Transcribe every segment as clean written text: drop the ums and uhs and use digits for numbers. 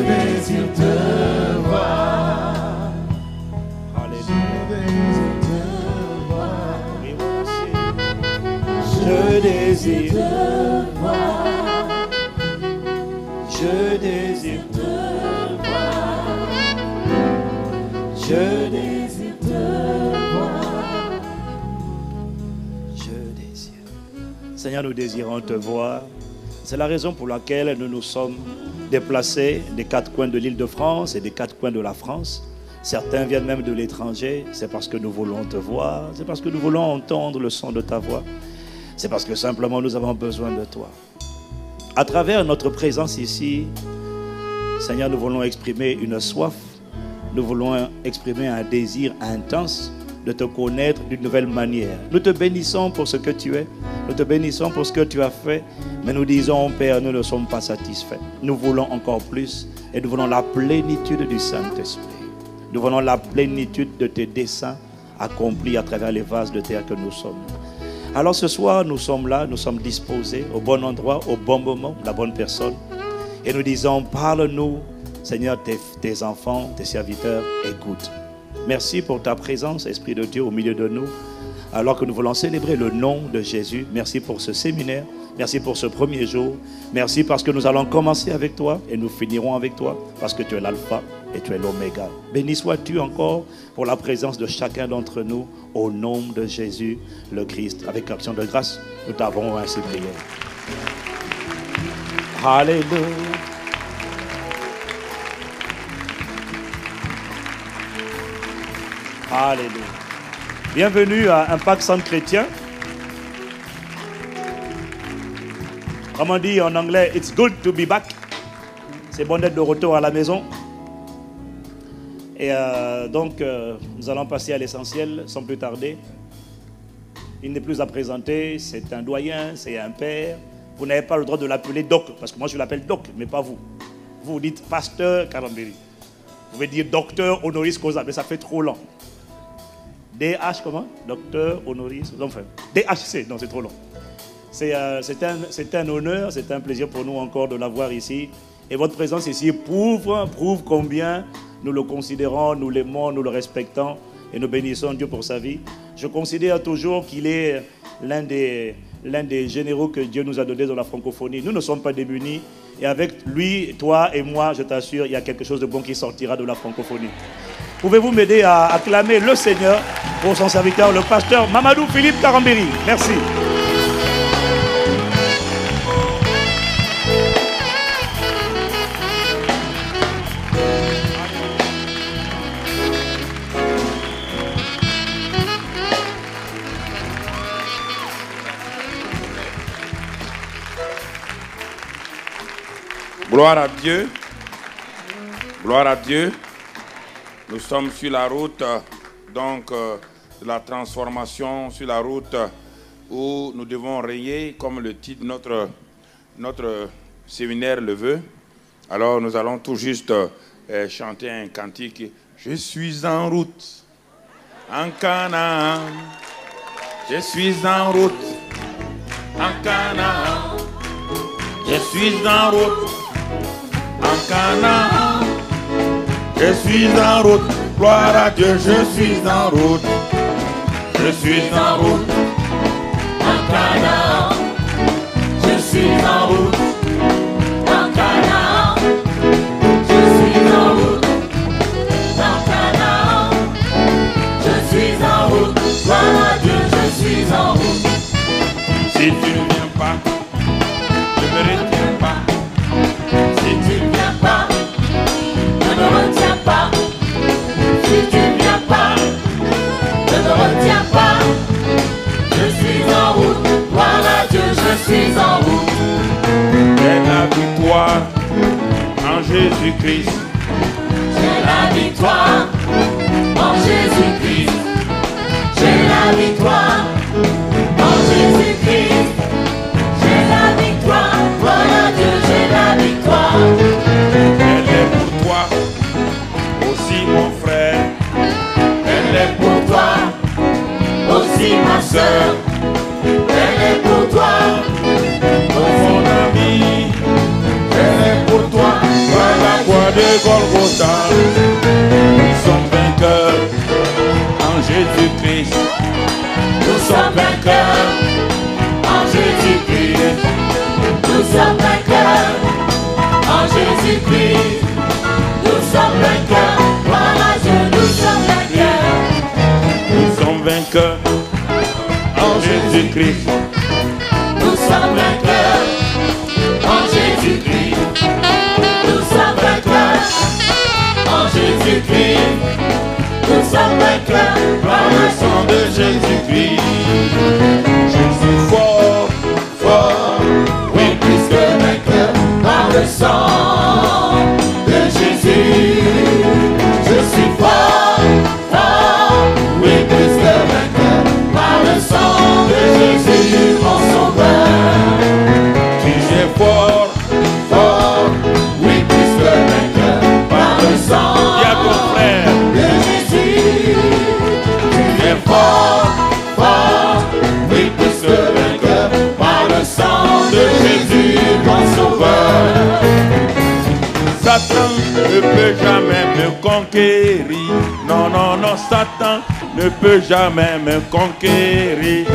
désire te voir. Je désire te voir. Je désire te voir. Je désire te voir. Je désire. Seigneur, nous désirons te voir. C'est la raison pour laquelle nous nous sommes déplacés des quatre coins de l'île de France et des quatre coins de la France. Certains viennent même de l'étranger. C'est parce que nous voulons te voir. C'est parce que nous voulons entendre le son de ta voix. C'est parce que simplement nous avons besoin de toi. À travers notre présence ici, Seigneur, nous voulons exprimer une soif. Nous voulons exprimer un désir intense de te connaître d'une nouvelle manière. Nous te bénissons pour ce que tu es. Nous te bénissons pour ce que tu as fait. Mais nous disons, Père, nous ne sommes pas satisfaits. Nous voulons encore plus. Et nous voulons la plénitude du Saint-Esprit. Nous voulons la plénitude de tes desseins accomplis à travers les vases de terre que nous sommes. Alors ce soir, nous sommes là, nous sommes disposés au bon endroit, au bon moment, la bonne personne. Et nous disons, parle-nous, Seigneur, tes enfants, tes serviteurs, écoute. Merci pour ta présence, Esprit de Dieu, au milieu de nous. Alors que nous voulons célébrer le nom de Jésus. Merci pour ce séminaire. Merci pour ce premier jour. Merci parce que nous allons commencer avec toi et nous finirons avec toi parce que tu es l'alpha et tu es l'oméga. Béni sois-tu encore pour la présence de chacun d'entre nous au nom de Jésus le Christ. Avec l'action de grâce, nous t'avons ainsi prié. Alléluia. Alléluia. Bienvenue à Impact Centre Chrétien. Comme on dit en anglais, it's good to be back. C'est bon d'être de retour à la maison. Et nous allons passer à l'essentiel sans plus tarder. Il n'est plus à présenter, c'est un doyen, c'est un père. Vous n'avez pas le droit de l'appeler Doc, parce que moi je l'appelle Doc, mais pas vous. Vous dites Pasteur Karambéry. Vous pouvez dire Docteur Honoris Causa, mais ça fait trop long. DH comment? Docteur Honoris, enfin, DHC, non c'est trop long. C'est un honneur, c'est un plaisir pour nous encore de l'avoir ici. Et votre présence ici prouve combien nous le considérons, nous l'aimons, nous le respectons et nous bénissons Dieu pour sa vie. Je considère toujours qu'il est l'un des généraux que Dieu nous a donnés dans la francophonie. Nous ne sommes pas démunis et avec lui, toi et moi, je t'assure, il y a quelque chose de bon qui sortira de la francophonie. Pouvez-vous m'aider à acclamer le Seigneur pour son serviteur, le pasteur Mamadou Philippe Karambéry. Merci. Gloire à Dieu. Gloire à Dieu. Nous sommes sur la route de la transformation, sur la route où nous devons rayer, comme le titre notre séminaire le veut. Alors nous allons tout juste chanter un cantique. Je suis en route en Canaan. Je suis en route en Canaan. Je suis en route en Canaan. Je suis en route, gloire à Dieu, je suis en route. Je suis en route en Canaan. Je suis en route en Canaan. Je suis en route en Canaan. Je suis en route, gloire à Dieu, je suis en route. Si tu ne viens pas, ne me retiens pas. Si tu ne viens pas, ne me retiens pas. Si tu ne viens pas, ne me retiens pas. Je suis en route, voilà Dieu, je suis en route. J'ai la victoire en Jésus-Christ. J'ai la victoire en Jésus-Christ. J'ai la victoire en Jésus-Christ. J'ai la victoire, voilà Dieu, j'ai la victoire. Elle est pour toi, aussi mon frère. Elle est pour toi, aussi ma soeur. Elle est pour toi, oh mon ami. Elle est pour toi, voilà quoi Golgotha. Nous sommes vainqueurs en Jésus-Christ. Nous sommes vainqueurs en Jésus-Christ. Nous sommes vainqueurs en Jésus-Christ. Nous sommes vainqueurs, voilà Dieu, nous sommes vainqueurs. Nous sommes vainqueurs en Jésus-Christ. Nous sommes vainqueurs en Jésus-Christ. Nous sommes vainqueurs en Jésus-Christ. Nous sommes vainqueurs par le sang de Jésus-Christ. Je suis fort, fort, oui, plus que vainqueur par le sang de Jésus. Je suis fort, fort, oui, plus que vainqueur par le sang de Jésus, mon sauveur. Tu es fort, Fort, oui, plus que vainqueur par le sang dis à ton frère, de Jésus. Tu es fort, fort, oui, plus que vainqueur par le sang de Jésus, mon sauveur. Satan ne peut jamais me conquérir. Non, non, non, Satan ne peut jamais me conquérir.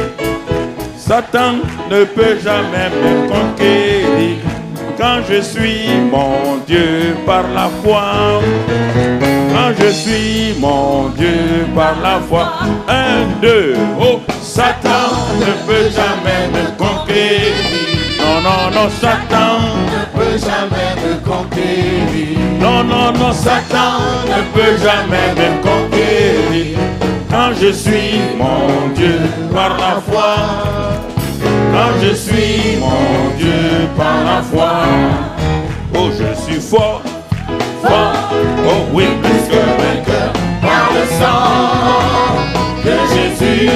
Satan ne peut jamais me conquérir. Quand je suis mon Dieu par la foi. Quand je suis mon Dieu par la foi. 1, 2, oh, Satan ne peut jamais me conquérir. Non, non, non, Satan Ne peut jamais me conquérir. non, non, non, Satan ne peut jamais me conquérir. Quand je suis mon Dieu par la foi. Quand je suis mon Dieu par la foi. Oh, je suis fort, fort, oh oui, plus que vainqueur Par le sang de Jésus.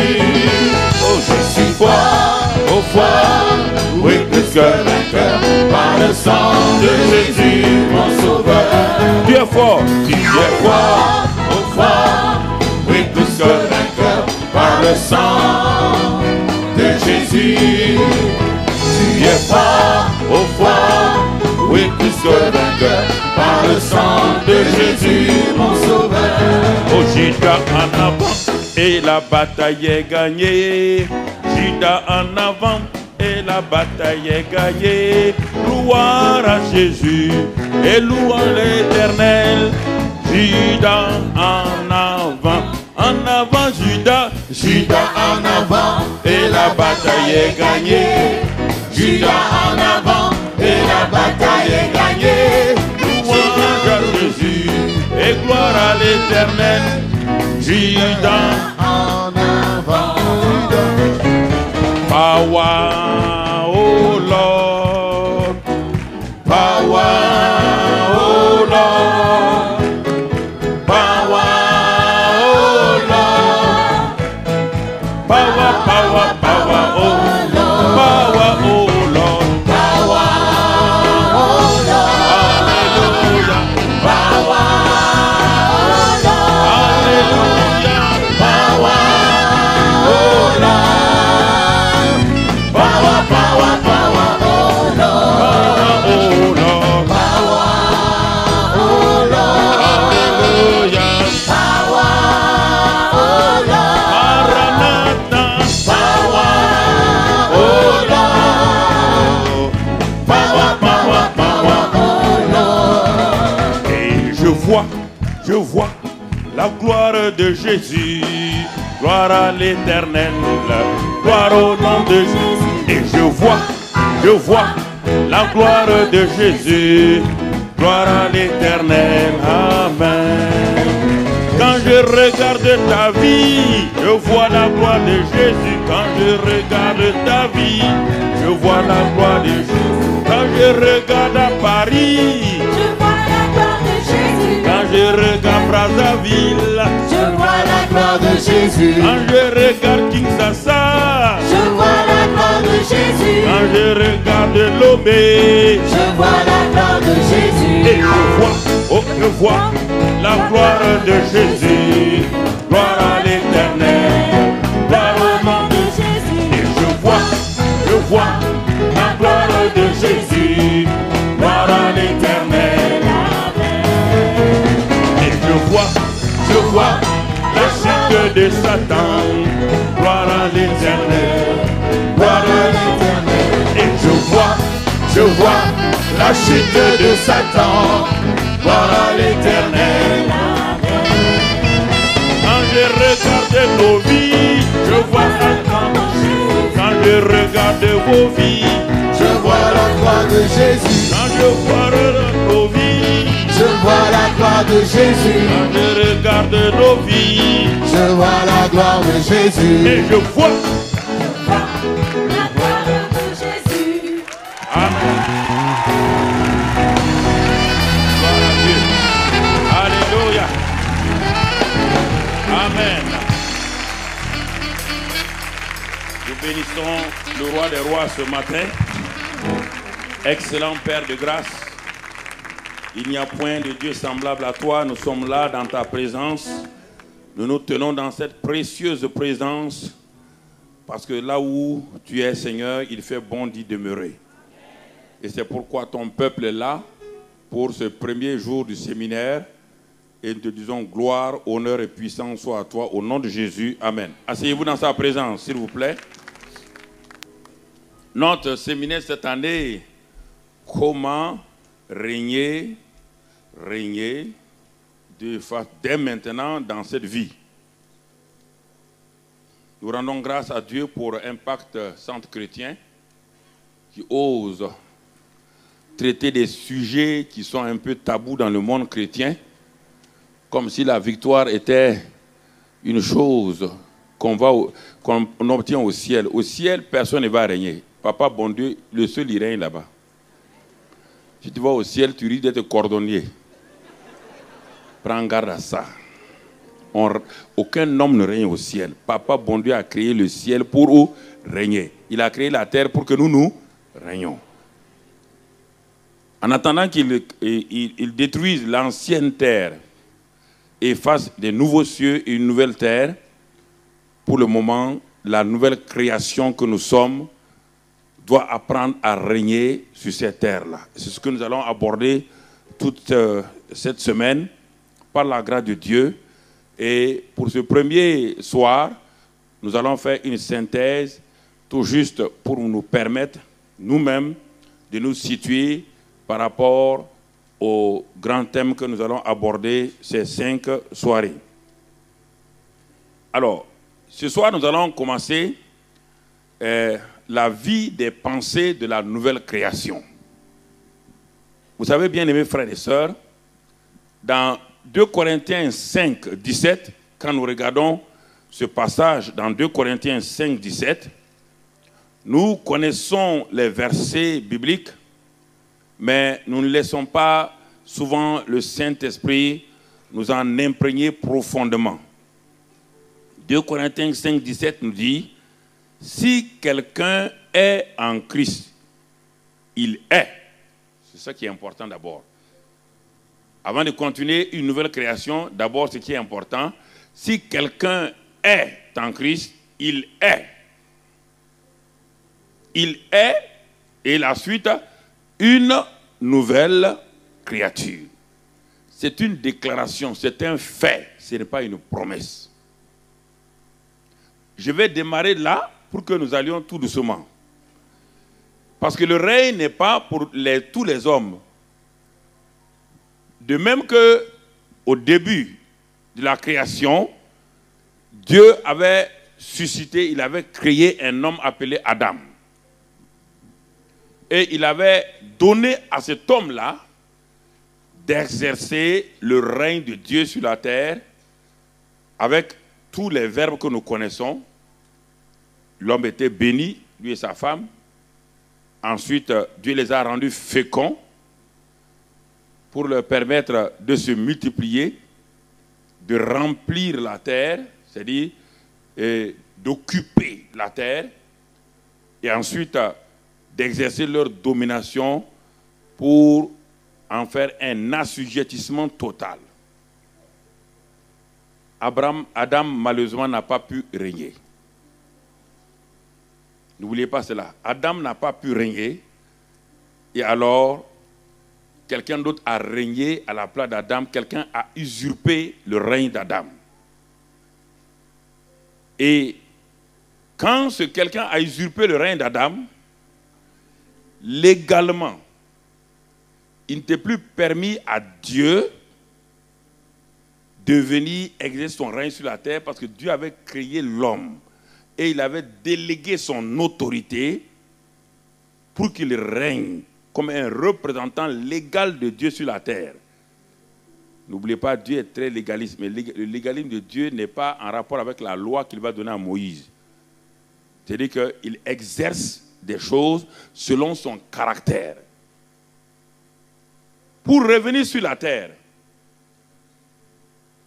Oh, je suis fort, oh fort, oui, plus que vainqueur Par le sang de Jésus, mon sauveur. Tu es fort, oh fort, oui, plus que Vainqueur par le sang de Jésus. Tu es fort, oh fort, oui, plus que vainqueur par le sang de Jésus, mon sauveur. Oh, Judas en avant et la bataille est gagnée. Judas en avant et la bataille est gagnée. Louange à Jésus et louange l'Éternel. Judas en avant Judas. Judas en avant Et la bataille est gagnée. Judas en avant et la bataille est gagnée. Louange à Jésus et gloire à l'Éternel. Judas En avant, power, oh Lord, power, oh Lord, power, oh Lord, power, power, power, oh Lord, power, oh Lord, hallelujah, je vois la gloire de Jésus, gloire à l'Éternel, gloire au nom de Jésus. Et je vois la gloire de Jésus, gloire à l'Éternel, amen. Quand je regarde ta vie, je vois la gloire de Jésus. Quand je regarde ta vie, je vois la gloire de Jésus. Quand je regarde à Paris, je vois la gloire de Jésus. quand je regarde Brazzaville, Je vois la gloire de Jésus. quand je regarde Kinshasa, Je vois la gloire de Jésus. quand je regarde Lomé, Je vois la gloire de Jésus. et je vois la gloire de Jésus, gloire à l'Éternel, gloire au nom de Jésus. Et je vois la gloire de Jésus, gloire à l'Éternel. vois la chute de Satan. Gloire à l'Éternel. Gloire à l'Éternel. Et je vois la chute de Satan. Gloire à l'Éternel. Quand je regarde nos vies, je vois Satan. Quand je regarde vos vies, Je vois la croix de Jésus. quand je vois nos vies, Je vois la croix de Jésus. quand je regarde nos vies, Je vois la gloire de Jésus. et je vois. La gloire de Jésus. Amen. Gloire à Dieu. Alléluia. Amen. Nous bénissons le roi des rois ce matin. Excellent Père de grâce. Il n'y a point de Dieu semblable à toi. Nous sommes là dans ta présence. Nous nous tenons dans cette précieuse présence parce que là où tu es, Seigneur, il fait bon d'y demeurer. Et c'est pourquoi ton peuple est là pour ce premier jour du séminaire. Et nous te disons gloire, honneur et puissance soient à toi au nom de Jésus. Amen. Asseyez-vous dans sa présence, s'il vous plaît. Notre séminaire cette année, comment régner dès maintenant dans cette vie. Nous rendons grâce à Dieu pour Impact Centre Chrétien qui ose traiter des sujets qui sont un peu tabous dans le monde chrétien, comme si la victoire était une chose qu'on obtient au ciel. Au ciel, personne ne va régner. Papa, bon Dieu, le seul il règne là-bas. Si tu vas au ciel, tu risques d'être cordonnier. Prends garde à ça. Aucun homme ne règne au ciel. Papa, bon Dieu, a créé le ciel pour régner. Il a créé la terre pour que nous régnons. En attendant qu'il détruise l'ancienne terre et fasse des nouveaux cieux et une nouvelle terre, pour le moment, la nouvelle création que nous sommes doit apprendre à régner sur cette terre-là. C'est ce que nous allons aborder toute cette semaine par la grâce de Dieu. Et pour ce premier soir, nous allons faire une synthèse tout juste pour nous permettre nous-mêmes de nous situer par rapport au grand thème que nous allons aborder ces 5 soirées. Alors, ce soir, nous allons commencer la vie des pensées de la nouvelle création. Vous savez, bien aimés frères et sœurs, dans 2 Corinthiens 5, 17, quand nous regardons ce passage dans 2 Corinthiens 5, 17, nous connaissons les versets bibliques, mais nous ne laissons pas souvent le Saint-Esprit nous en imprégner profondément. 2 Corinthiens 5, 17 nous dit, « Si quelqu'un est en Christ, il est. » C'est ça qui est important d'abord. Avant de continuer une nouvelle création, d'abord ce qui est important, si quelqu'un est en Christ, il est. Il est, et la suite, une nouvelle créature. C'est une déclaration, c'est un fait, ce n'est pas une promesse. Je vais démarrer là pour que nous allions tout doucement. Parce que le règne n'est pas pour tous les hommes. De même qu'au début de la création, Dieu avait suscité, il avait créé un homme appelé Adam. Et il avait donné à cet homme-là d'exercer le règne de Dieu sur la terre avec tous les verbes que nous connaissons. L'homme était béni, lui et sa femme. Ensuite, Dieu les a rendus féconds pour leur permettre de se multiplier, de remplir la terre, c'est-à-dire d'occuper la terre, et ensuite d'exercer leur domination pour en faire un assujettissement total. Adam, malheureusement, n'a pas pu régner. N'oubliez pas cela. Adam n'a pas pu régner, et alors quelqu'un d'autre a régné à la place d'Adam, quelqu'un a usurpé le règne d'Adam. Et quand ce quelqu'un a usurpé le règne d'Adam, légalement, il n'était plus permis à Dieu de venir exercer son règne sur la terre parce que Dieu avait créé l'homme et il avait délégué son autorité pour qu'il règne comme un représentant légal de Dieu sur la terre. N'oubliez pas, Dieu est très légaliste, mais le légalisme de Dieu n'est pas en rapport avec la loi qu'il va donner à Moïse. C'est-à-dire qu'il exerce des choses selon son caractère. Pour revenir sur la terre,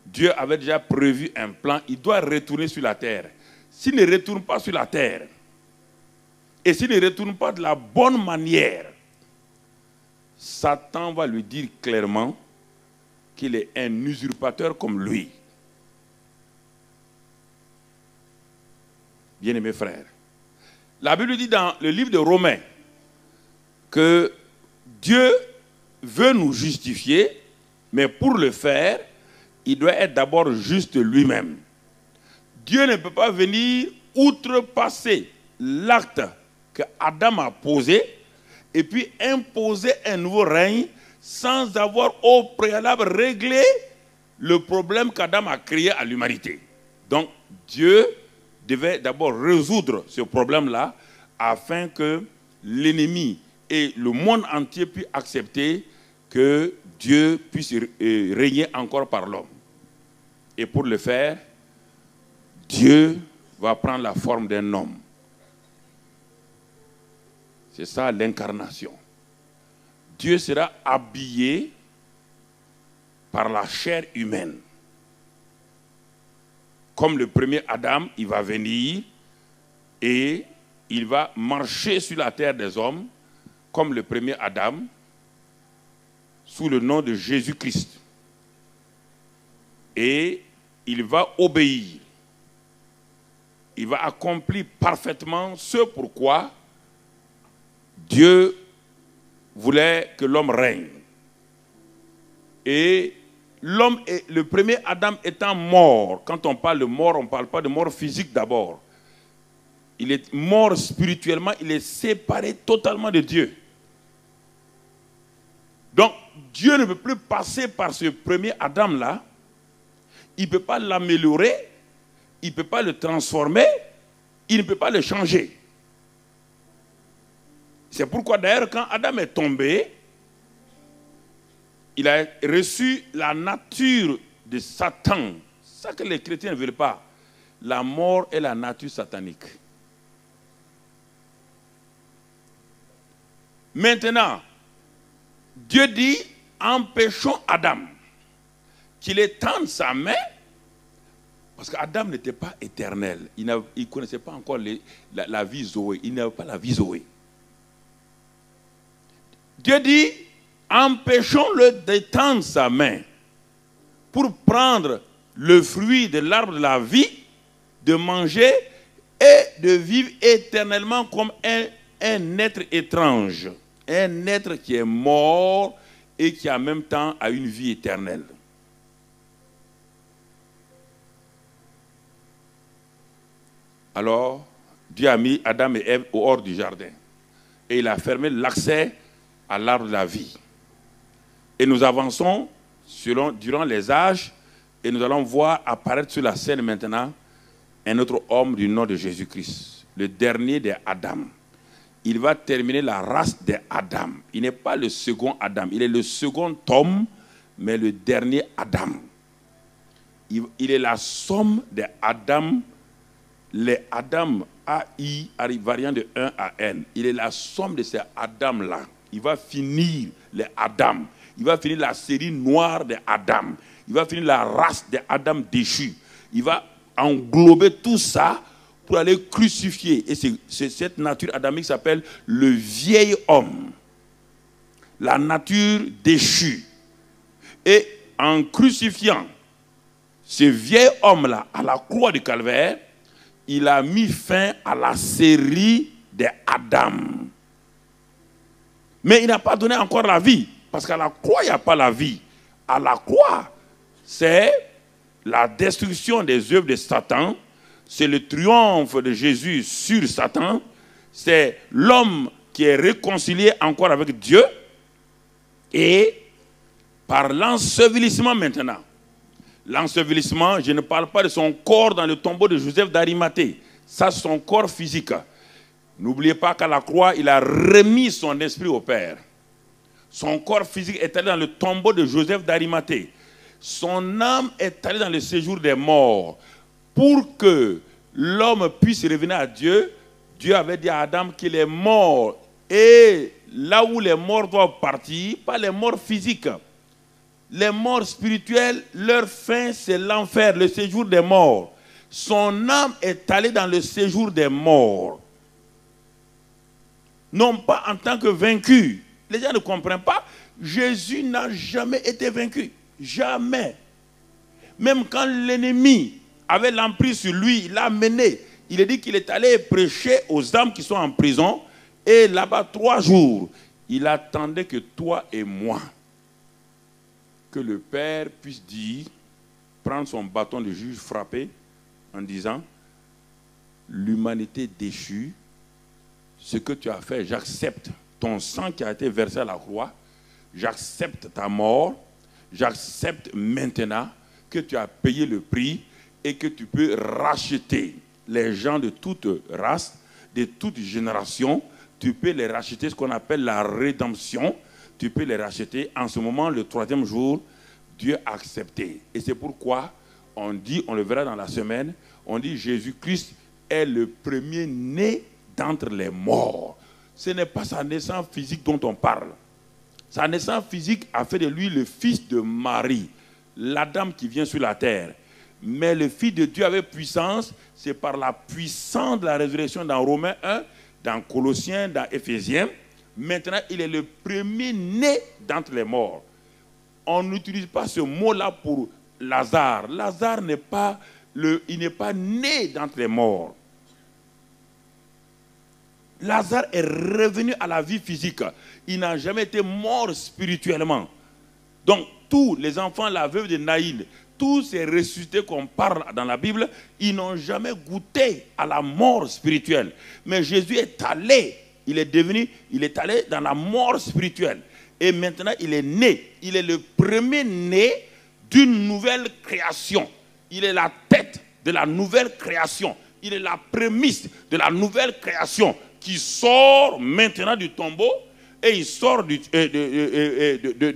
Dieu avait déjà prévu un plan, il doit retourner sur la terre. S'il ne retourne pas sur la terre, et s'il ne retourne pas de la bonne manière, Satan va lui dire clairement qu'il est un usurpateur comme lui. Bien-aimés frères, la Bible dit dans le livre de Romains que Dieu veut nous justifier, mais pour le faire, il doit être d'abord juste lui-même. Dieu ne peut pas venir outrepasser l'acte que Adam a posé et puis imposer un nouveau règne sans avoir au préalable réglé le problème qu'Adam a créé à l'humanité. Donc Dieu devait d'abord résoudre ce problème-là afin que l'ennemi et le monde entier puissent accepter que Dieu puisse régner encore par l'homme. Et pour le faire, Dieu va prendre la forme d'un homme. C'est ça l'incarnation. Dieu sera habillé par la chair humaine. Comme le premier Adam, il va venir et il va marcher sur la terre des hommes comme le premier Adam sous le nom de Jésus-Christ. Et il va obéir. Il va accomplir parfaitement ce pourquoi Dieu voulait que l'homme règne. Et l'homme, le premier Adam étant mort, quand on parle de mort, on ne parle pas de mort physique d'abord. Il est mort spirituellement, il est séparé totalement de Dieu. Donc, Dieu ne peut plus passer par ce premier Adam-là. Il ne peut pas l'améliorer, il ne peut pas le transformer, il ne peut pas le changer. C'est pourquoi d'ailleurs quand Adam est tombé, il a reçu la nature de Satan. C'est ça que les chrétiens ne veulent pas. La mort est la nature satanique. Maintenant, Dieu dit, empêchons Adam qu'il étende sa main, parce qu'Adam n'était pas éternel. Il ne connaissait pas encore la vie Zoé. Il n'avait pas la vie Zoé. Dieu dit, empêchons-le d'étendre sa main pour prendre le fruit de l'arbre de la vie, de manger et de vivre éternellement comme un être étrange. Un être qui est mort et qui en même temps a une vie éternelle. Alors, Dieu a mis Adam et Ève au hors du jardin. Et il a fermé l'accès à l'arbre de la vie. Et nous avançons durant les âges et nous allons voir apparaître sur la scène maintenant un autre homme du nom de Jésus-Christ, le dernier des Adam. Il va terminer la race des Adam. Il n'est pas le second Adam, il est le second homme, mais le dernier Adam. Il est la somme des Adam, les Adam AI, variant de 1 à N. Il est la somme de ces Adam-là. Il va finir les Adam. Il va finir la série noire des Adam. Il va finir la race des Adam déchus. Il va englober tout ça pour aller crucifier. Et c'est cette nature adamique s'appelle le vieil homme. La nature déchue. Et en crucifiant ce vieil homme-là à la croix du calvaire, il a mis fin à la série des Adam. Mais il n'a pas donné encore la vie. Parce qu'à la croix, il n'y a pas la vie. À la croix, c'est la destruction des œuvres de Satan c'est le triomphe de Jésus sur Satan. C'est l'homme qui est réconcilié encore avec Dieu. Et par l'ensevelissement maintenant. L'ensevelissement, je ne parle pas de son corps dans le tombeau de Joseph d'Arimathée. Ça, c'est son corps physique. N'oubliez pas qu'à la croix, il a remis son esprit au Père. Son corps physique est allé dans le tombeau de Joseph d'Arimathée. Son âme est allée dans le séjour des morts. Pour que l'homme puisse revenir à Dieu, Dieu avait dit à Adam qu'il est mort. Et là où les morts doivent partir, pas les morts physiques. Les morts spirituels, leur fin, c'est l'enfer, le séjour des morts. Son âme est allée dans le séjour des morts. Non pas en tant que vaincu. Les gens ne comprennent pas. Jésus n'a jamais été vaincu. Jamais. Même quand l'ennemi avait l'emprise sur lui, il l'a mené. Il a dit qu'il est allé prêcher aux âmes qui sont en prison. Et là-bas, 3 jours, il attendait que toi et moi, que le Père puisse dire, prendre son bâton de juge frappé, en disant, l'humanité déchue, ce que tu as fait, j'accepte ton sang qui a été versé à la croix, j'accepte ta mort, j'accepte maintenant que tu as payé le prix et que tu peux racheter les gens de toute race, de toute génération. Tu peux les racheter, ce qu'on appelle la rédemption. Tu peux les racheter. En ce moment, le 3e jour, Dieu a accepté. Et c'est pourquoi on dit, on le verra dans la semaine, on dit Jésus-Christ est le premier-né d'entre les morts. Ce n'est pas sa naissance physique dont on parle. Sa naissance physique a fait de lui le fils de Marie, l'Adam qui vient sur la terre. Mais le Fils de Dieu avec puissance, c'est par la puissance de la résurrection dans Romains 1, dans Colossiens, dans Éphésiens. Maintenant, il est le premier-né d'entre les morts. On n'utilise pas ce mot-là pour Lazare. Lazare n'est pas né d'entre les morts. Lazare est revenu à la vie physique. Il n'a jamais été mort spirituellement. Donc, tous les enfants, la veuve de Naïl, tous ces ressuscités qu'on parle dans la Bible, ils n'ont jamais goûté à la mort spirituelle. Mais Jésus est allé, il est allé dans la mort spirituelle. Et maintenant, il est né. Il est le premier-né d'une nouvelle création. Il est la tête de la nouvelle création. Il est la prémisse de la nouvelle création qui sort maintenant du tombeau et il sort du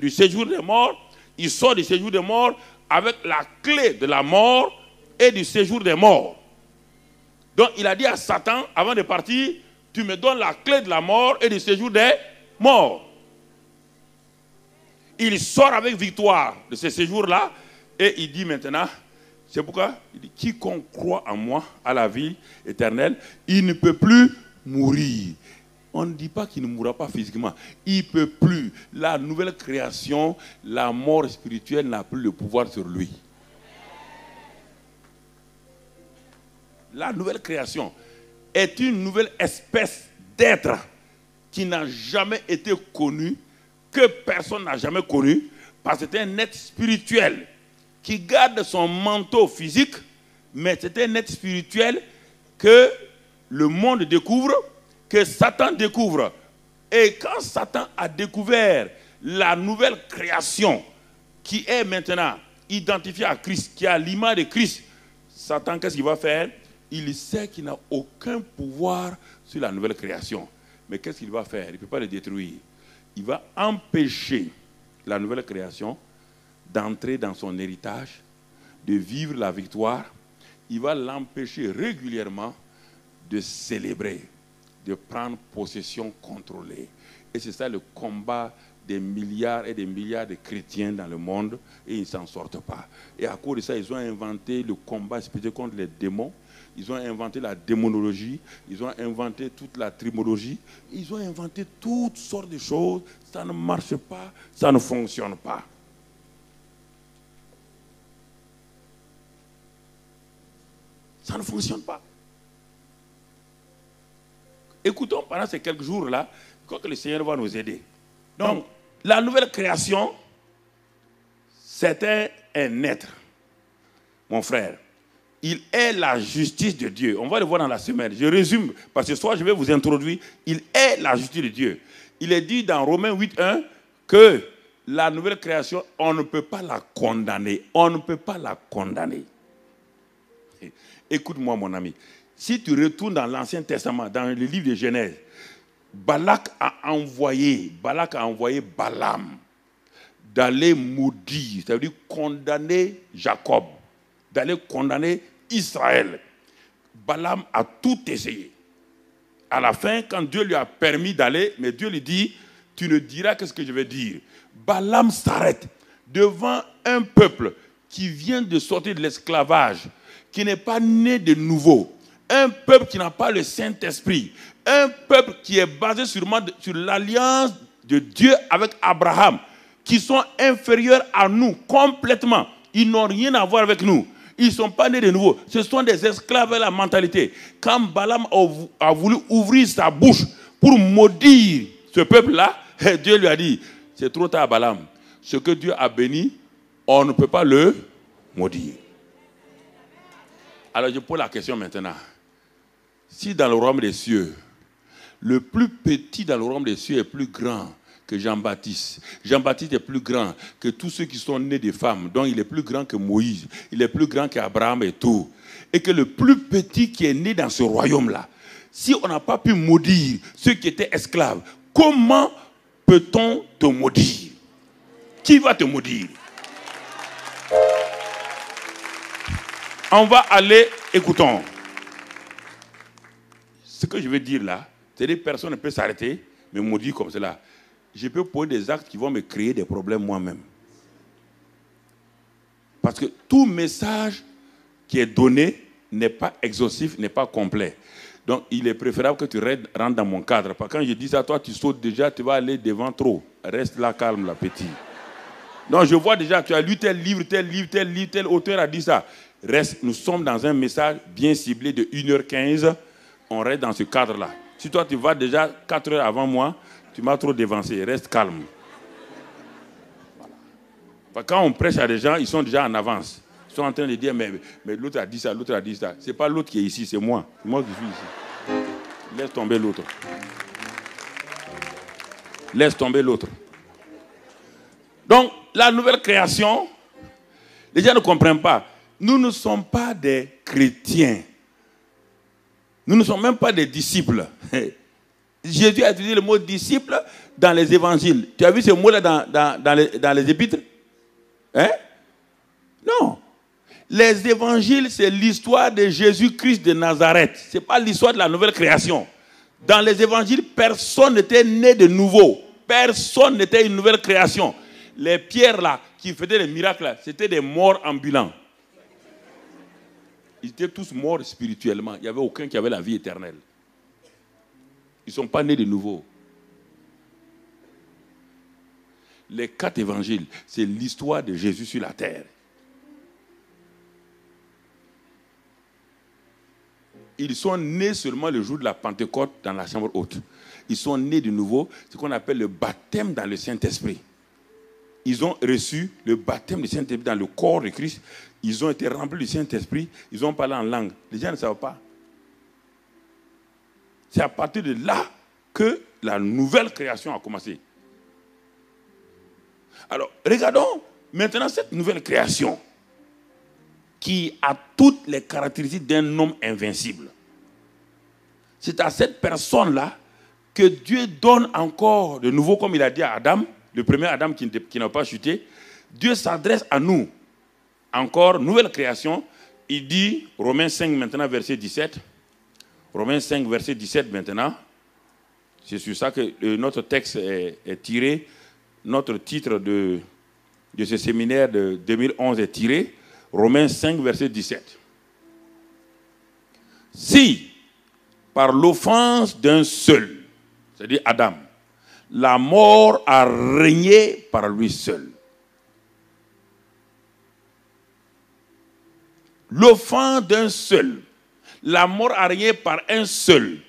séjour des morts. Il sort du séjour des morts avec la clé de la mort et du séjour des morts. Donc il a dit à Satan, avant de partir, tu me donnes la clé de la mort et du séjour des morts. Il sort avec victoire de ce séjour-là et il dit maintenant, c'est pourquoi il dit, quiconque croit en moi à la vie éternelle, il ne peut plus mourir. On ne dit pas qu'il ne mourra pas physiquement. Il ne peut plus. La nouvelle création, la mort spirituelle n'a plus le pouvoir sur lui. La nouvelle création est une nouvelle espèce d'être qui n'a jamais été connue, que personne n'a jamais connu, parce que c'est un être spirituel qui garde son manteau physique, mais c'est un être spirituel que le monde découvre, que Satan découvre. Et quand Satan a découvert la nouvelle création qui est maintenant identifiée à Christ, qui a l'image de Christ, Satan, qu'est-ce qu'il va faire? Il sait qu'il n'a aucun pouvoir sur la nouvelle création. Mais qu'est-ce qu'il va faire? Il ne peut pas le détruire. Il va empêcher la nouvelle création d'entrer dans son héritage, de vivre la victoire. Il va l'empêcher régulièrement de célébrer, de prendre possession contrôlée. Et c'est ça le combat des milliards et des milliards de chrétiens dans le monde, et ils ne s'en sortent pas. Et à cause de ça, ils ont inventé le combat spirituel contre les démons, ils ont inventé la démonologie, ils ont inventé toute la trimologie, ils ont inventé toutes sortes de choses. Ça ne marche pas, ça ne fonctionne pas. Ça ne fonctionne pas. Écoutons pendant ces quelques jours-là, je crois que le Seigneur va nous aider. Donc, la nouvelle création, c'était un être, mon frère. il est la justice de Dieu. On va le voir dans la semaine. Je résume, parce que ce soir, je vais vous introduire. Il est la justice de Dieu. Il est dit dans Romains 8.1 que la nouvelle création, on ne peut pas la condamner. On ne peut pas la condamner. Écoute-moi, mon ami. Si tu retournes dans l'Ancien Testament, dans le livre de Genèse, Balak a envoyé Balaam d'aller maudire, c'est-à-dire condamner Jacob, d'aller condamner Israël. Balaam a tout essayé. À la fin, quand Dieu lui a permis d'aller, mais Dieu lui dit, tu ne diras que ce que je vais dire. Balaam s'arrête devant un peuple qui vient de sortir de l'esclavage, qui n'est pas né de nouveau, un peuple qui n'a pas le Saint-Esprit, un peuple qui est basé sûrement sur l'alliance de Dieu avec Abraham, qui sont inférieurs à nous complètement. Ils n'ont rien à voir avec nous. Ils ne sont pas nés de nouveau. Ce sont des esclaves à la mentalité. Quand Balaam a voulu ouvrir sa bouche pour maudire ce peuple-là, Dieu lui a dit, c'est trop tard Balaam. Ce que Dieu a béni, on ne peut pas le maudire. Alors je pose la question maintenant. Si dans le royaume des cieux, le plus petit dans le royaume des cieux est plus grand que Jean-Baptiste. Jean-Baptiste est plus grand que tous ceux qui sont nés de femmes. Donc il est plus grand que Moïse. Il est plus grand qu'Abraham et tout. Et que le plus petit qui est né dans ce royaume-là, si on n'a pas pu maudire ceux qui étaient esclaves, comment peut-on te maudire? Qui va te maudire? On va aller, écoutons. Ce que je veux dire là, c'est que personne ne peut s'arrêter, me maudire comme cela. Je peux poser des actes qui vont me créer des problèmes moi-même. Parce que tout message qui est donné n'est pas exhaustif, n'est pas complet. Donc, il est préférable que tu rentres dans mon cadre. Parce que quand je dis ça, toi, tu sautes déjà, tu vas aller devant trop. Reste là, calme, là, petit. Donc, je vois déjà, tu as lu tel livre, tel auteur a dit ça. Reste, nous sommes dans un message bien ciblé de 1h15. On reste dans ce cadre-là. Si toi, tu vas déjà 4 heures avant moi, tu m'as trop dévancé. Reste calme. Voilà. Quand on prêche à des gens, ils sont déjà en avance. Ils sont en train de dire, mais l'autre a dit ça, l'autre a dit ça. Ce n'est pas l'autre qui est ici, c'est moi. C'est moi qui suis ici. Laisse tomber l'autre. Laisse tomber l'autre. Donc, la nouvelle création, les gens ne comprennent pas. Nous ne sommes pas des chrétiens. Nous ne sommes même pas des disciples. Jésus a utilisé le mot disciple dans les évangiles. Tu as vu ce mot-là dans les épîtres? Hein? Non. Les évangiles, c'est l'histoire de Jésus-Christ de Nazareth. Ce n'est pas l'histoire de la nouvelle création. Dans les évangiles, personne n'était né de nouveau. Personne n'était une nouvelle création. Les pierres là, qui faisaient les miracles là, c'était des morts ambulants. Ils étaient tous morts spirituellement. Il n'y avait aucun qui avait la vie éternelle. Ils ne sont pas nés de nouveau. Les 4 évangiles, c'est l'histoire de Jésus sur la terre. Ils sont nés seulement le jour de la Pentecôte dans la chambre haute. Ils sont nés de nouveau, ce qu'on appelle le baptême dans le Saint-Esprit. Ils ont reçu le baptême du Saint-Esprit dans le corps de Christ. Ils ont été remplis du Saint-Esprit. Ils ont parlé en langue. Les gens ne savent pas. C'est à partir de là que la nouvelle création a commencé. Alors, regardons maintenant cette nouvelle création qui a toutes les caractéristiques d'un homme invincible. C'est à cette personne-là que Dieu donne encore de nouveau, comme il a dit à Adam, le premier Adam qui n'a pas chuté. Dieu s'adresse à nous. Encore, nouvelle création. Il dit, Romains 5 maintenant, verset 17. Romains 5, verset 17 maintenant. C'est sur ça que notre texte est tiré. Notre titre de ce séminaire de 2011 est tiré. Romains 5, verset 17. Si, par l'offense d'un seul, c'est-à-dire Adam, la mort a régné par lui seul. L'offense d'un seul. La mort a régné par un seul.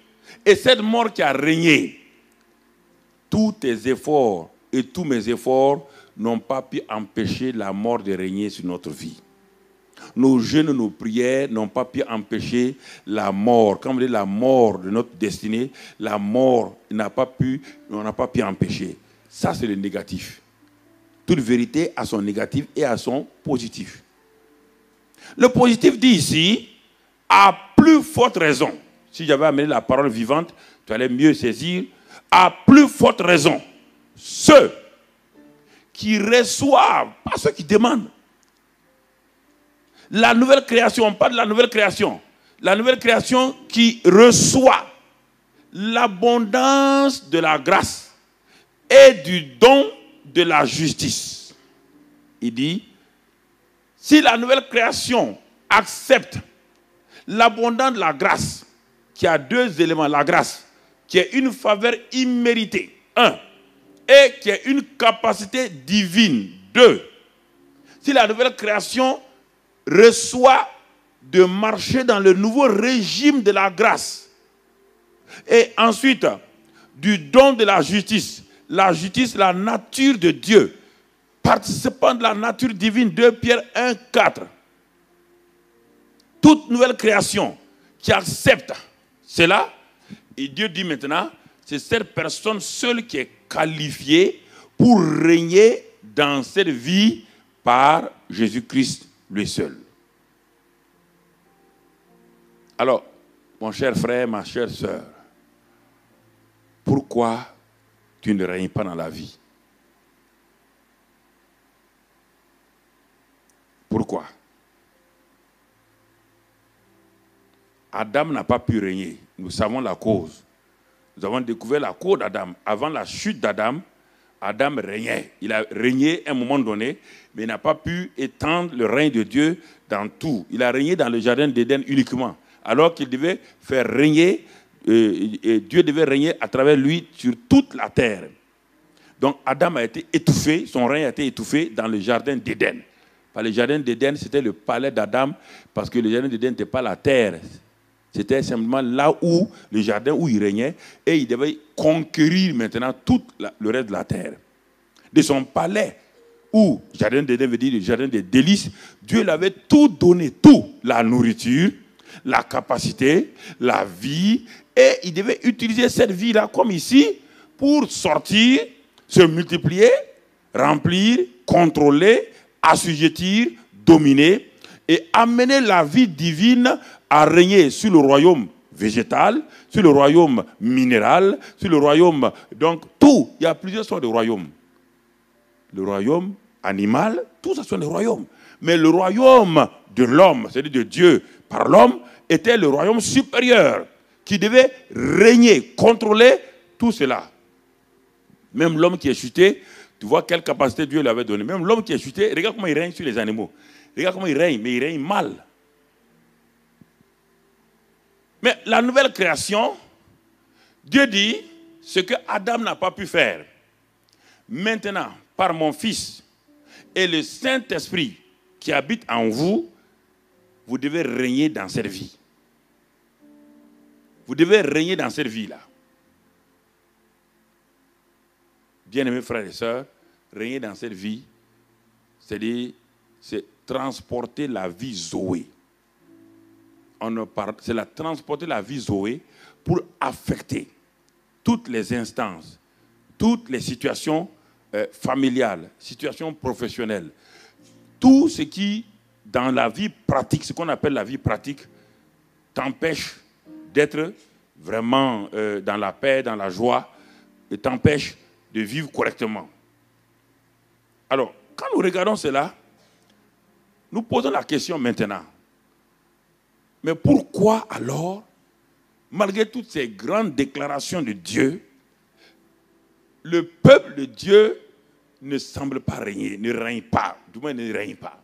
Et cette mort qui a régné, tous tes efforts et tous mes efforts n'ont pas pu empêcher la mort de régner sur notre vie. nos jeûnes, nos prières n'ont pas pu empêcher la mort. Quand vous dites la mort de notre destinée, la mort on n'a pas pu empêcher. Ça, c'est le négatif. Toute vérité a son négatif et a son positif. Le positif dit ici, à plus forte raison. Si j'avais amené la parole vivante, tu allais mieux saisir. À plus forte raison, ceux qui reçoivent, pas ceux qui demandent. La nouvelle création, on parle de la nouvelle création. La nouvelle création qui reçoit l'abondance de la grâce et du don de la justice. Il dit, si la nouvelle création accepte l'abondance de la grâce, qui a deux éléments, la grâce, qui est une faveur imméritée, un, et qui est une capacité divine, deux. Si la nouvelle création reçoit de marcher dans le nouveau régime de la grâce, et ensuite, du don de la justice, la nature de Dieu, participant de la nature divine, 2 Pierre 1, 4. Toute nouvelle création qui accepte cela, et Dieu dit maintenant, c'est cette personne seule qui est qualifiée pour régner dans cette vie par Jésus-Christ lui seul. Alors, mon cher frère, ma chère sœur, pourquoi tu ne règnes pas dans la vie? Pourquoi? Adam n'a pas pu régner. Nous savons la cause. Nous avons découvert la cause d'Adam. Avant la chute d'Adam, Adam régnait. Il a régné à un moment donné, mais il n'a pas pu étendre le règne de Dieu dans tout. Il a régné dans le jardin d'Éden uniquement, alors qu'il devait faire régner, et Dieu devait régner à travers lui sur toute la terre. Donc Adam a été étouffé, son règne a été étouffé dans le jardin d'Éden. Le jardin d'Éden, c'était le palais d'Adam, parce que le jardin d'Éden n'était pas la terre. C'était simplement là où, le jardin où il régnait, et il devait conquérir maintenant tout le reste de la terre. De son palais, où, jardin d'Éden veut dire le jardin des délices, Dieu lui avait tout donné, tout, la nourriture, la capacité, la vie, et il devait utiliser cette vie-là, comme ici, pour sortir, se multiplier, remplir, contrôler, assujettir, dominer, et amener la vie divine à régner sur le royaume végétal, sur le royaume minéral, sur le royaume, donc tout. Il y a plusieurs sortes de royaumes. Le royaume animal, tout ça sont des royaumes. Mais le royaume de l'homme, c'est-à-dire de Dieu par l'homme, était le royaume supérieur qui devait régner, contrôler tout cela. Même l'homme qui est chuté, tu vois quelle capacité Dieu lui avait donnée. Même l'homme qui est chuté, regarde comment il règne sur les animaux. Regarde comment il règne, mais il règne mal. Mais la nouvelle création, Dieu dit, ce que Adam n'a pas pu faire, maintenant, par mon Fils et le Saint-Esprit qui habite en vous, vous devez régner dans cette vie. Vous devez régner dans cette vie-là. Bien-aimés frères et sœurs, régner dans cette vie, c'est-à-dire, c'est transporter la vie Zoé. C'est transporter la vie Zoé pour affecter toutes les instances, toutes les situations familiales, situations professionnelles, tout ce qui, dans la vie pratique, ce qu'on appelle la vie pratique, t'empêche d'être vraiment dans la paix, dans la joie, et t'empêche de vivre correctement. Alors, quand nous regardons cela, nous posons la question maintenant. Mais pourquoi alors, malgré toutes ces grandes déclarations de Dieu, le peuple de Dieu ne semble pas régner, ne règne pas, du moins ne règne pas?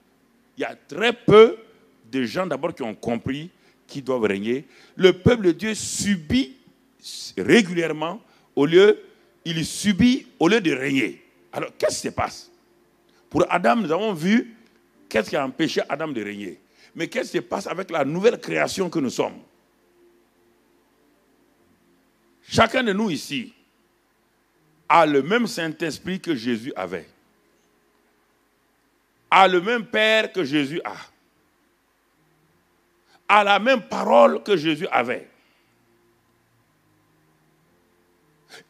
Il y a très peu de gens d'abord qui ont compris qu'ils doivent régner. Le peuple de Dieu subit régulièrement, il subit au lieu de régner. Alors, qu'est-ce qui se passe? Pour Adam, nous avons vu qu'est-ce qui a empêché Adam de régner. Mais qu'est-ce qui se passe avec la nouvelle création que nous sommes? Chacun de nous ici a le même Saint-Esprit que Jésus avait. A le même Père que Jésus a. a la même parole que Jésus avait.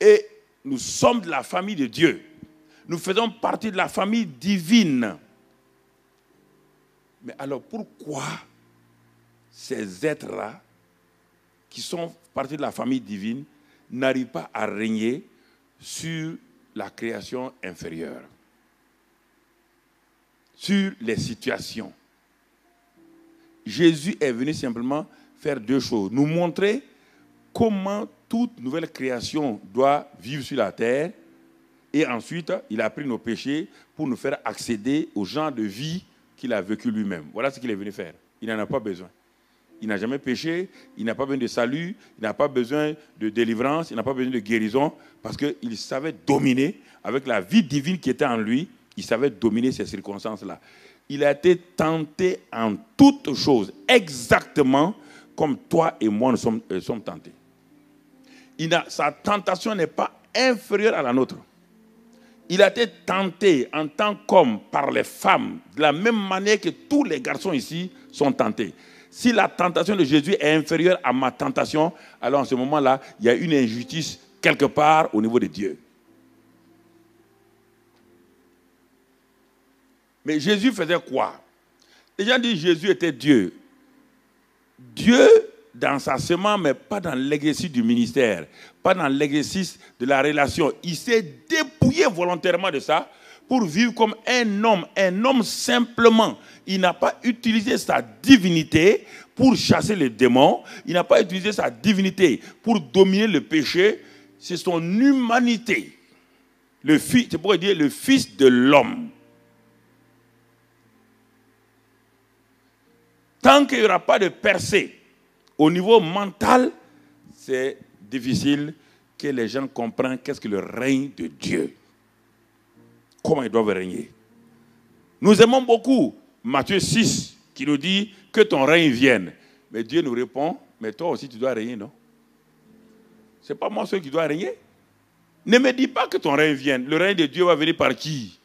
Et nous sommes de la famille de Dieu. Nous faisons partie de la famille divine. Mais alors pourquoi ces êtres-là, qui sont partie de la famille divine, n'arrivent pas à régner sur la création inférieure, sur les situations? Jésus est venu simplement faire deux choses. Nous montrer comment toute nouvelle création doit vivre sur la terre. Et ensuite, il a pris nos péchés pour nous faire accéder au genre de vie qu'il a vécu lui-même. Voilà ce qu'il est venu faire. Il n'en a pas besoin. Il n'a jamais péché, il n'a pas besoin de salut, il n'a pas besoin de délivrance, il n'a pas besoin de guérison, parce qu'il savait dominer, avec la vie divine qui était en lui, il savait dominer ces circonstances-là. Il a été tenté en toutes choses, exactement comme toi et moi nous sommes tentés. Sa tentation n'est pas inférieure à la nôtre. Il a été tenté en tant qu'homme par les femmes, de la même manière que tous les garçons ici sont tentés. Si la tentation de Jésus est inférieure à ma tentation, alors en ce moment-là, il y a une injustice quelque part au niveau de Dieu. Mais Jésus faisait quoi? Les gens disent que Jésus était Dieu. Dieu dans sa semence, mais pas dans l'exercice du ministère, pas dans l'exercice de la relation. Il s'est dépouillé volontairement de ça pour vivre comme un homme simplement. Il n'a pas utilisé sa divinité pour chasser les démons. Il n'a pas utilisé sa divinité pour dominer le péché. C'est son humanité. C'est pourquoi dire le Fils de l'homme. Tant qu'il n'y aura pas de percée au niveau mental, c'est difficile que les gens comprennent qu'est-ce que le règne de Dieu. Comment ils doivent régner. Nous aimons beaucoup Matthieu 6 qui nous dit que ton règne vienne. Mais Dieu nous répond, mais toi aussi tu dois régner, non? Ce n'est pas moi seul qui dois régner. Ne me dis pas que ton règne vienne. Le règne de Dieu va venir par qui?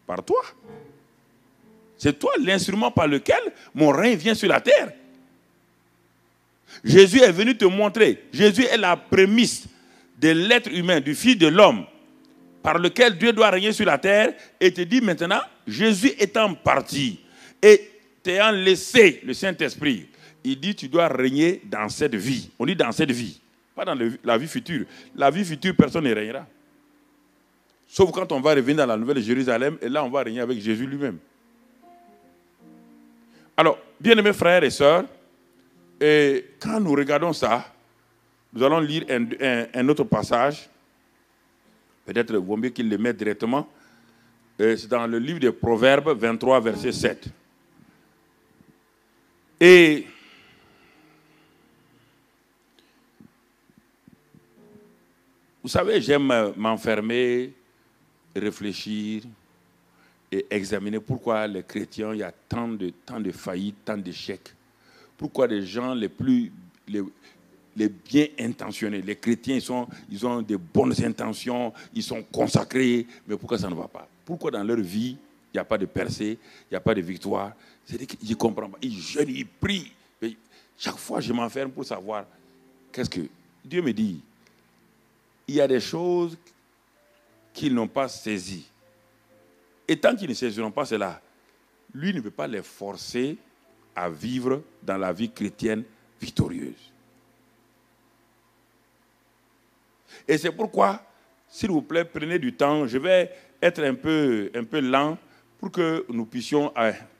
Par toi. C'est toi l'instrument par lequel mon règne vient sur la terre. Jésus est venu te montrer. Jésus est la prémisse de l'être humain, du Fils de l'homme, par lequel Dieu doit régner sur la terre, et te dit maintenant, Jésus étant parti et t'ayant laissé le Saint-Esprit, il dit tu dois régner dans cette vie. On dit dans cette vie, pas dans la vie future. La vie future, personne ne régnera. Sauf quand on va revenir dans la Nouvelle Jérusalem, et là on va régner avec Jésus lui-même. Alors, bien-aimés frères et sœurs, et quand nous regardons ça, nous allons lire un autre passage. Peut-être vaut mieux qu'il le mette directement. C'est dans le livre des Proverbes 23, verset 7. Et vous savez, j'aime m'enfermer, réfléchir et examiner pourquoi les chrétiens, il y a tant de faillites, tant d'échecs. Pourquoi les gens les bien intentionnés, les chrétiens, ils ont de bonnes intentions, ils sont consacrés, mais pourquoi ça ne va pas? Pourquoi dans leur vie, il n'y a pas de percée, il n'y a pas de victoire? C'est-à-dire qu'ils ne comprennent pas. Ils jeûnent, ils prient. Mais chaque fois, je m'enferme pour savoir qu'est-ce que... Dieu me dit, il y a des choses qu'ils n'ont pas saisies. Et tant qu'ils ne saisiront pas cela, lui ne peut pas les forcer à vivre dans la vie chrétienne victorieuse. Et c'est pourquoi, s'il vous plaît, prenez du temps. Je vais être un peu lent pour que nous puissions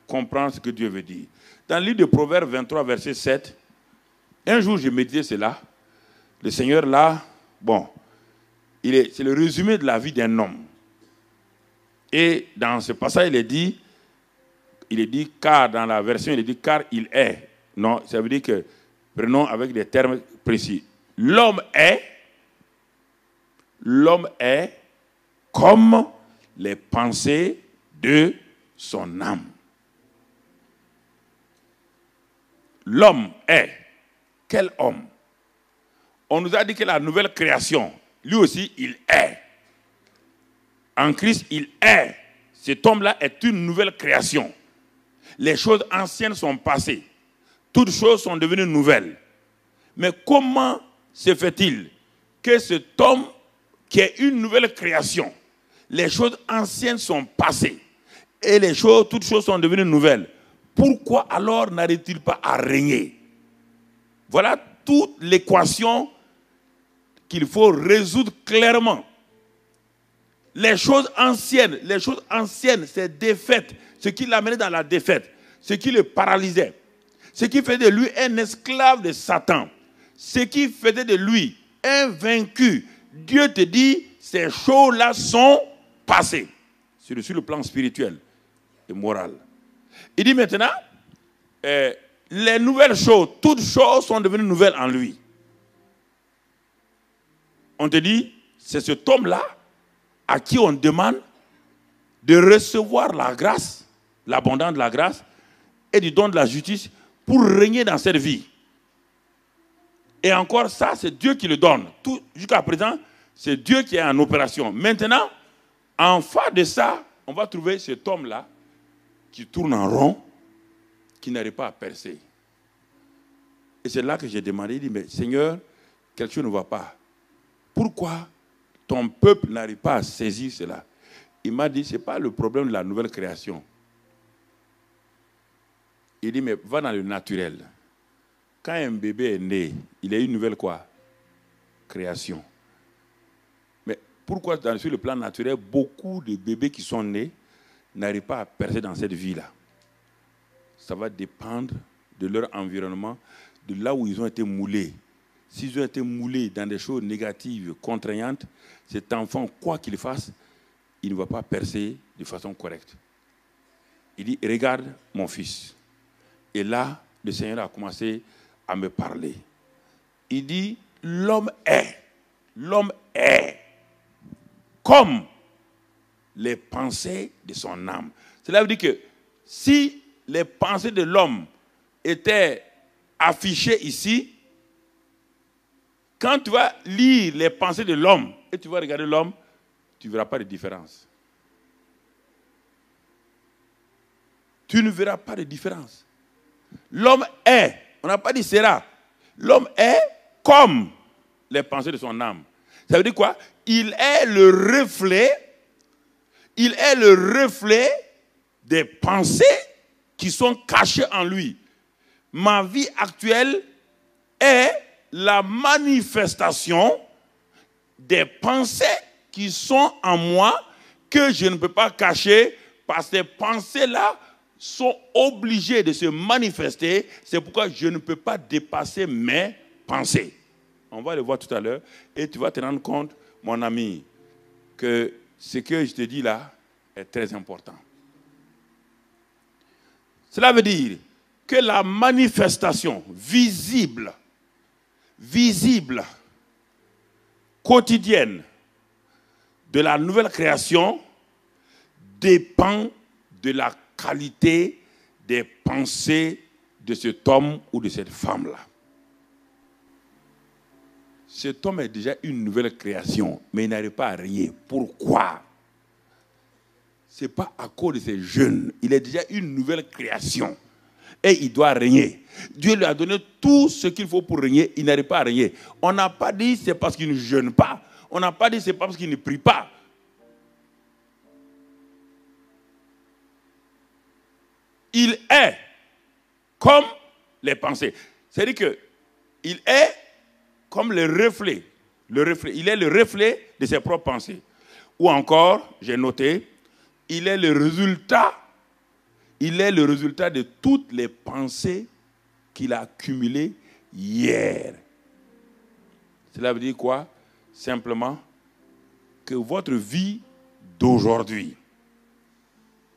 comprendre ce que Dieu veut dire. Dans le livre de Proverbes 23, verset 7, un jour, je méditais cela. Le Seigneur, là, bon, c'est le résumé de la vie d'un homme. Et dans ce passage, il est dit, car dans la version, il est dit, car il est. Non, ça veut dire que, prenons avec des termes précis. L'homme est comme les pensées de son âme. L'homme est. Quel homme? On nous a dit que la nouvelle création, lui aussi, il est. En Christ, il est. Cet homme-là est une nouvelle création. Les choses anciennes sont passées. toutes choses sont devenues nouvelles. Mais comment se fait-il que cet homme qui est une nouvelle création, les choses anciennes sont passées et toutes choses sont devenues nouvelles? Pourquoi alors n'arrive-t-il pas à régner? Voilà toute l'équation qu'il faut résoudre clairement. Les choses anciennes, c'est défaite. Ce qui l'amenait dans la défaite, ce qui le paralysait, ce qui faisait de lui un esclave de Satan, ce qui faisait de lui un vaincu. Dieu te dit, ces choses-là sont passées sur le plan spirituel et moral. Il dit maintenant, les nouvelles choses, toutes choses sont devenues nouvelles en lui. On te dit, c'est cet homme-là à qui on demande de recevoir la grâce, l'abondance de la grâce et du don de la justice pour régner dans cette vie. Et encore ça, c'est Dieu qui le donne. Jusqu'à présent, c'est Dieu qui est en opération. Maintenant, en face de ça, on va trouver cet homme-là qui tourne en rond, qui n'arrive pas à percer. Et c'est là que j'ai demandé, il dit, mais Seigneur, quelque chose ne va pas. Pourquoi ton peuple n'arrive pas à saisir cela? Il m'a dit, ce n'est pas le problème de la nouvelle création. Il dit, mais va dans le naturel. Quand un bébé est né, il est une nouvelle quoi? Création. Mais pourquoi sur le plan naturel, beaucoup de bébés qui sont nés n'arrivent pas à percer dans cette vie-là? Ça va dépendre de leur environnement, de là où ils ont été moulés. S'ils ont été moulés dans des choses négatives, contraignantes, cet enfant, quoi qu'il fasse, il ne va pas percer de façon correcte. Il dit, regarde mon fils. Et là, le Seigneur a commencé à me parler. Il dit, l'homme est comme les pensées de son âme. Cela veut dire que si les pensées de l'homme étaient affichées ici, quand tu vas lire les pensées de l'homme et tu vas regarder l'homme, tu ne verras pas de différence. Tu ne verras pas de différence. L'homme est, on n'a pas dit sera, l'homme est comme les pensées de son âme. Ça veut dire quoi? Il est le reflet des pensées qui sont cachées en lui. Ma vie actuelle est la manifestation des pensées qui sont en moi que je ne peux pas cacher parce que ces pensées-là sont obligées de se manifester. C'est pourquoi je ne peux pas dépasser mes pensées. On va le voir tout à l'heure et tu vas te rendre compte, mon ami, que ce que je te dis là est très important. Cela veut dire que la manifestation visible, quotidienne de la nouvelle création dépend de la qualité des pensées de cet homme ou de cette femme-là. Cet homme est déjà une nouvelle création, mais il n'arrive pas à régner. Pourquoi? Ce n'est pas à cause de ces jeunes. Il est déjà une nouvelle création. Et il doit régner. Dieu lui a donné tout ce qu'il faut pour régner. Il n'arrive pas à régner. On n'a pas dit c'est parce qu'il ne jeûne pas. On n'a pas dit c'est parce qu'il ne prie pas. Il est comme les pensées. C'est-à-dire qu'il est comme le reflet. Il est le reflet de ses propres pensées. Ou encore, j'ai noté, il est le résultat de toutes les pensées qu'il a accumulées hier. Cela veut dire quoi? Simplement que votre vie d'aujourd'hui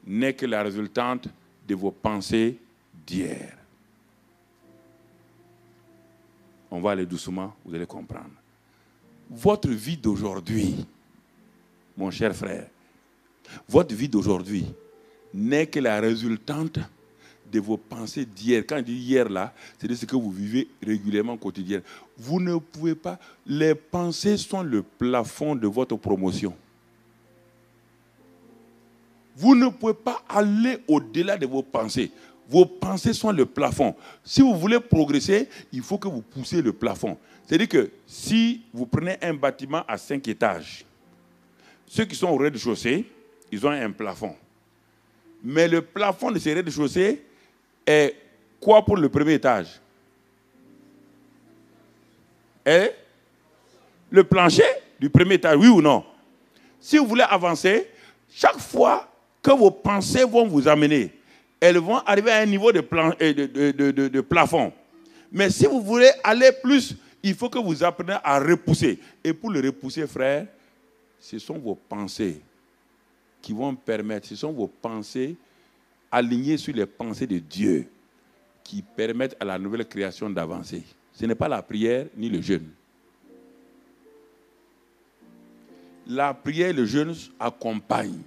n'est que la résultante de vos pensées d'hier. On va aller doucement, vous allez comprendre. Votre vie d'aujourd'hui, mon cher frère, votre vie d'aujourd'hui n'est que la résultante de vos pensées d'hier. Quand je dis hier là, c'est de ce que vous vivez régulièrement, quotidien. Vous ne pouvez pas. Les pensées sont le plafond de votre promotion. Vous ne pouvez pas aller au-delà de vos pensées. Vos pensées sont le plafond. Si vous voulez progresser, il faut que vous poussez le plafond. C'est-à-dire que si vous prenez un bâtiment à 5 étages, ceux qui sont au rez-de-chaussée, ils ont un plafond. Mais le plafond de ces rez-de-chaussée est quoi pour le premier étage? Est le plancher du premier étage, oui ou non? Si vous voulez avancer, chaque fois que vos pensées vont vous amener, elles vont arriver à un niveau de plafond. Mais si vous voulez aller plus, il faut que vous appreniez à repousser. Et pour le repousser, frère, ce sont vos pensées qui vont permettre, ce sont vos pensées alignées sur les pensées de Dieu qui permettent à la nouvelle création d'avancer. Ce n'est pas la prière ni le jeûne. La prière et le jeûne accompagnent.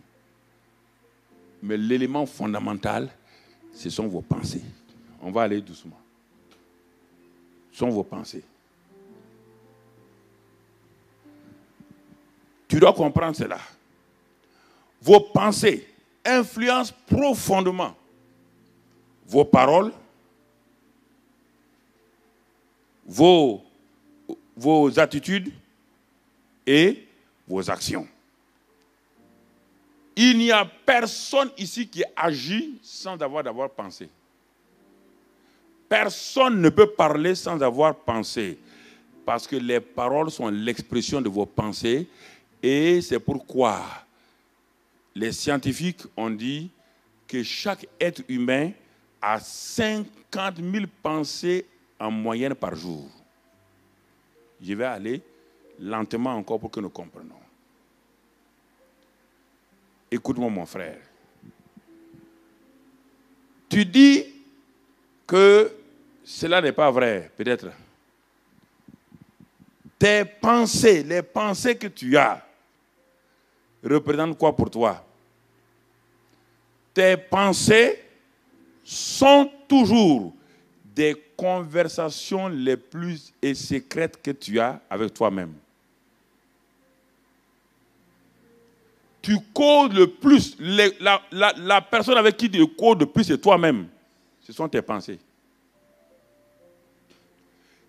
Mais l'élément fondamental, ce sont vos pensées. On va aller doucement. Ce sont vos pensées. Tu dois comprendre cela. Vos pensées influencent profondément vos paroles, vos attitudes et vos actions. Il n'y a personne ici qui agit sans d'abord pensé. Personne ne peut parler sans avoir pensé. Parce que les paroles sont l'expression de vos pensées. Et c'est pourquoi les scientifiques ont dit que chaque être humain a 50 000 pensées en moyenne par jour. Je vais aller lentement encore pour que nous comprenions. Écoute-moi, mon frère. Tu dis que cela n'est pas vrai, peut-être. Tes pensées, les pensées que tu as, représentent quoi pour toi? Tes pensées sont toujours des conversations les plus secrètes que tu as avec toi-même. Tu causes le plus, la personne avec qui tu causes le plus, c'est toi-même. Ce sont tes pensées.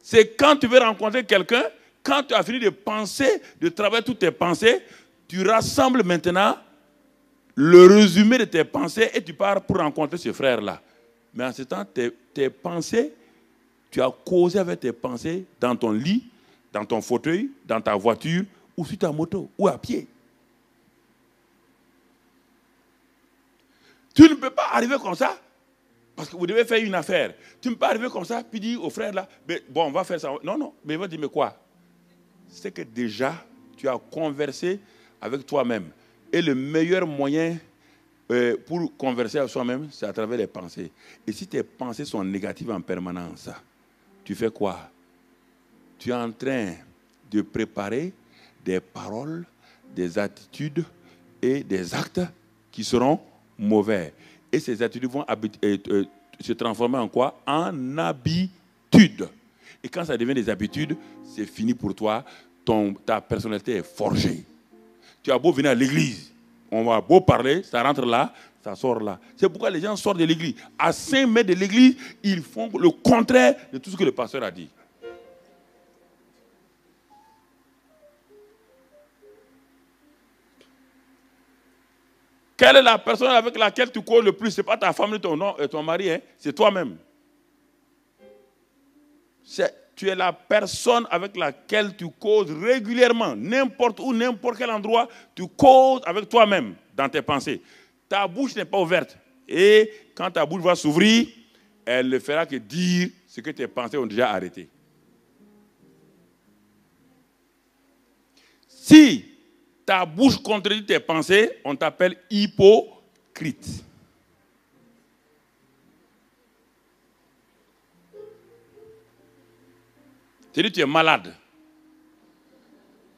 C'est quand tu veux rencontrer quelqu'un, quand tu as fini de penser, de travailler toutes tes pensées, tu rassembles maintenant le résumé de tes pensées et tu pars pour rencontrer ce frère-là. Mais en ce temps, tes pensées, tu as causé avec tes pensées dans ton lit, dans ton fauteuil, dans ta voiture, ou sur ta moto, ou à pied. Tu ne peux pas arriver comme ça, parce que vous devez faire une affaire. Tu ne peux pas arriver comme ça, puis dire au frère là, bon, on va faire ça. Non, non, mais il va dire, mais quoi? C'est que déjà, tu as conversé avec toi-même. Et le meilleur moyen pour converser avec soi-même, c'est à travers les pensées. Et si tes pensées sont négatives en permanence, tu fais quoi? Tu es en train de préparer des paroles, des attitudes et des actes qui seront mauvais. Et ces attitudes vont se transformer en quoi? En habitude. Et quand ça devient des habitudes, c'est fini pour toi. Ta personnalité est forgée. Tu as beau venir à l'église, on va beau parler, ça rentre là, ça sort là. C'est pourquoi les gens sortent de l'église. À 5 mètres de l'église, ils font le contraire de tout ce que le pasteur a dit. Quelle est la personne avec laquelle tu causes le plus? Ce n'est pas ta femme, ton mari, hein? C'est toi-même. Tu es la personne avec laquelle tu causes régulièrement, n'importe où, n'importe quel endroit, tu causes avec toi-même dans tes pensées. Ta bouche n'est pas ouverte. Et quand ta bouche va s'ouvrir, elle ne fera que dire ce que tes pensées ont déjà arrêté. Si ta bouche contredit tes pensées, on t'appelle hypocrite. C'est-à-dire que tu es malade.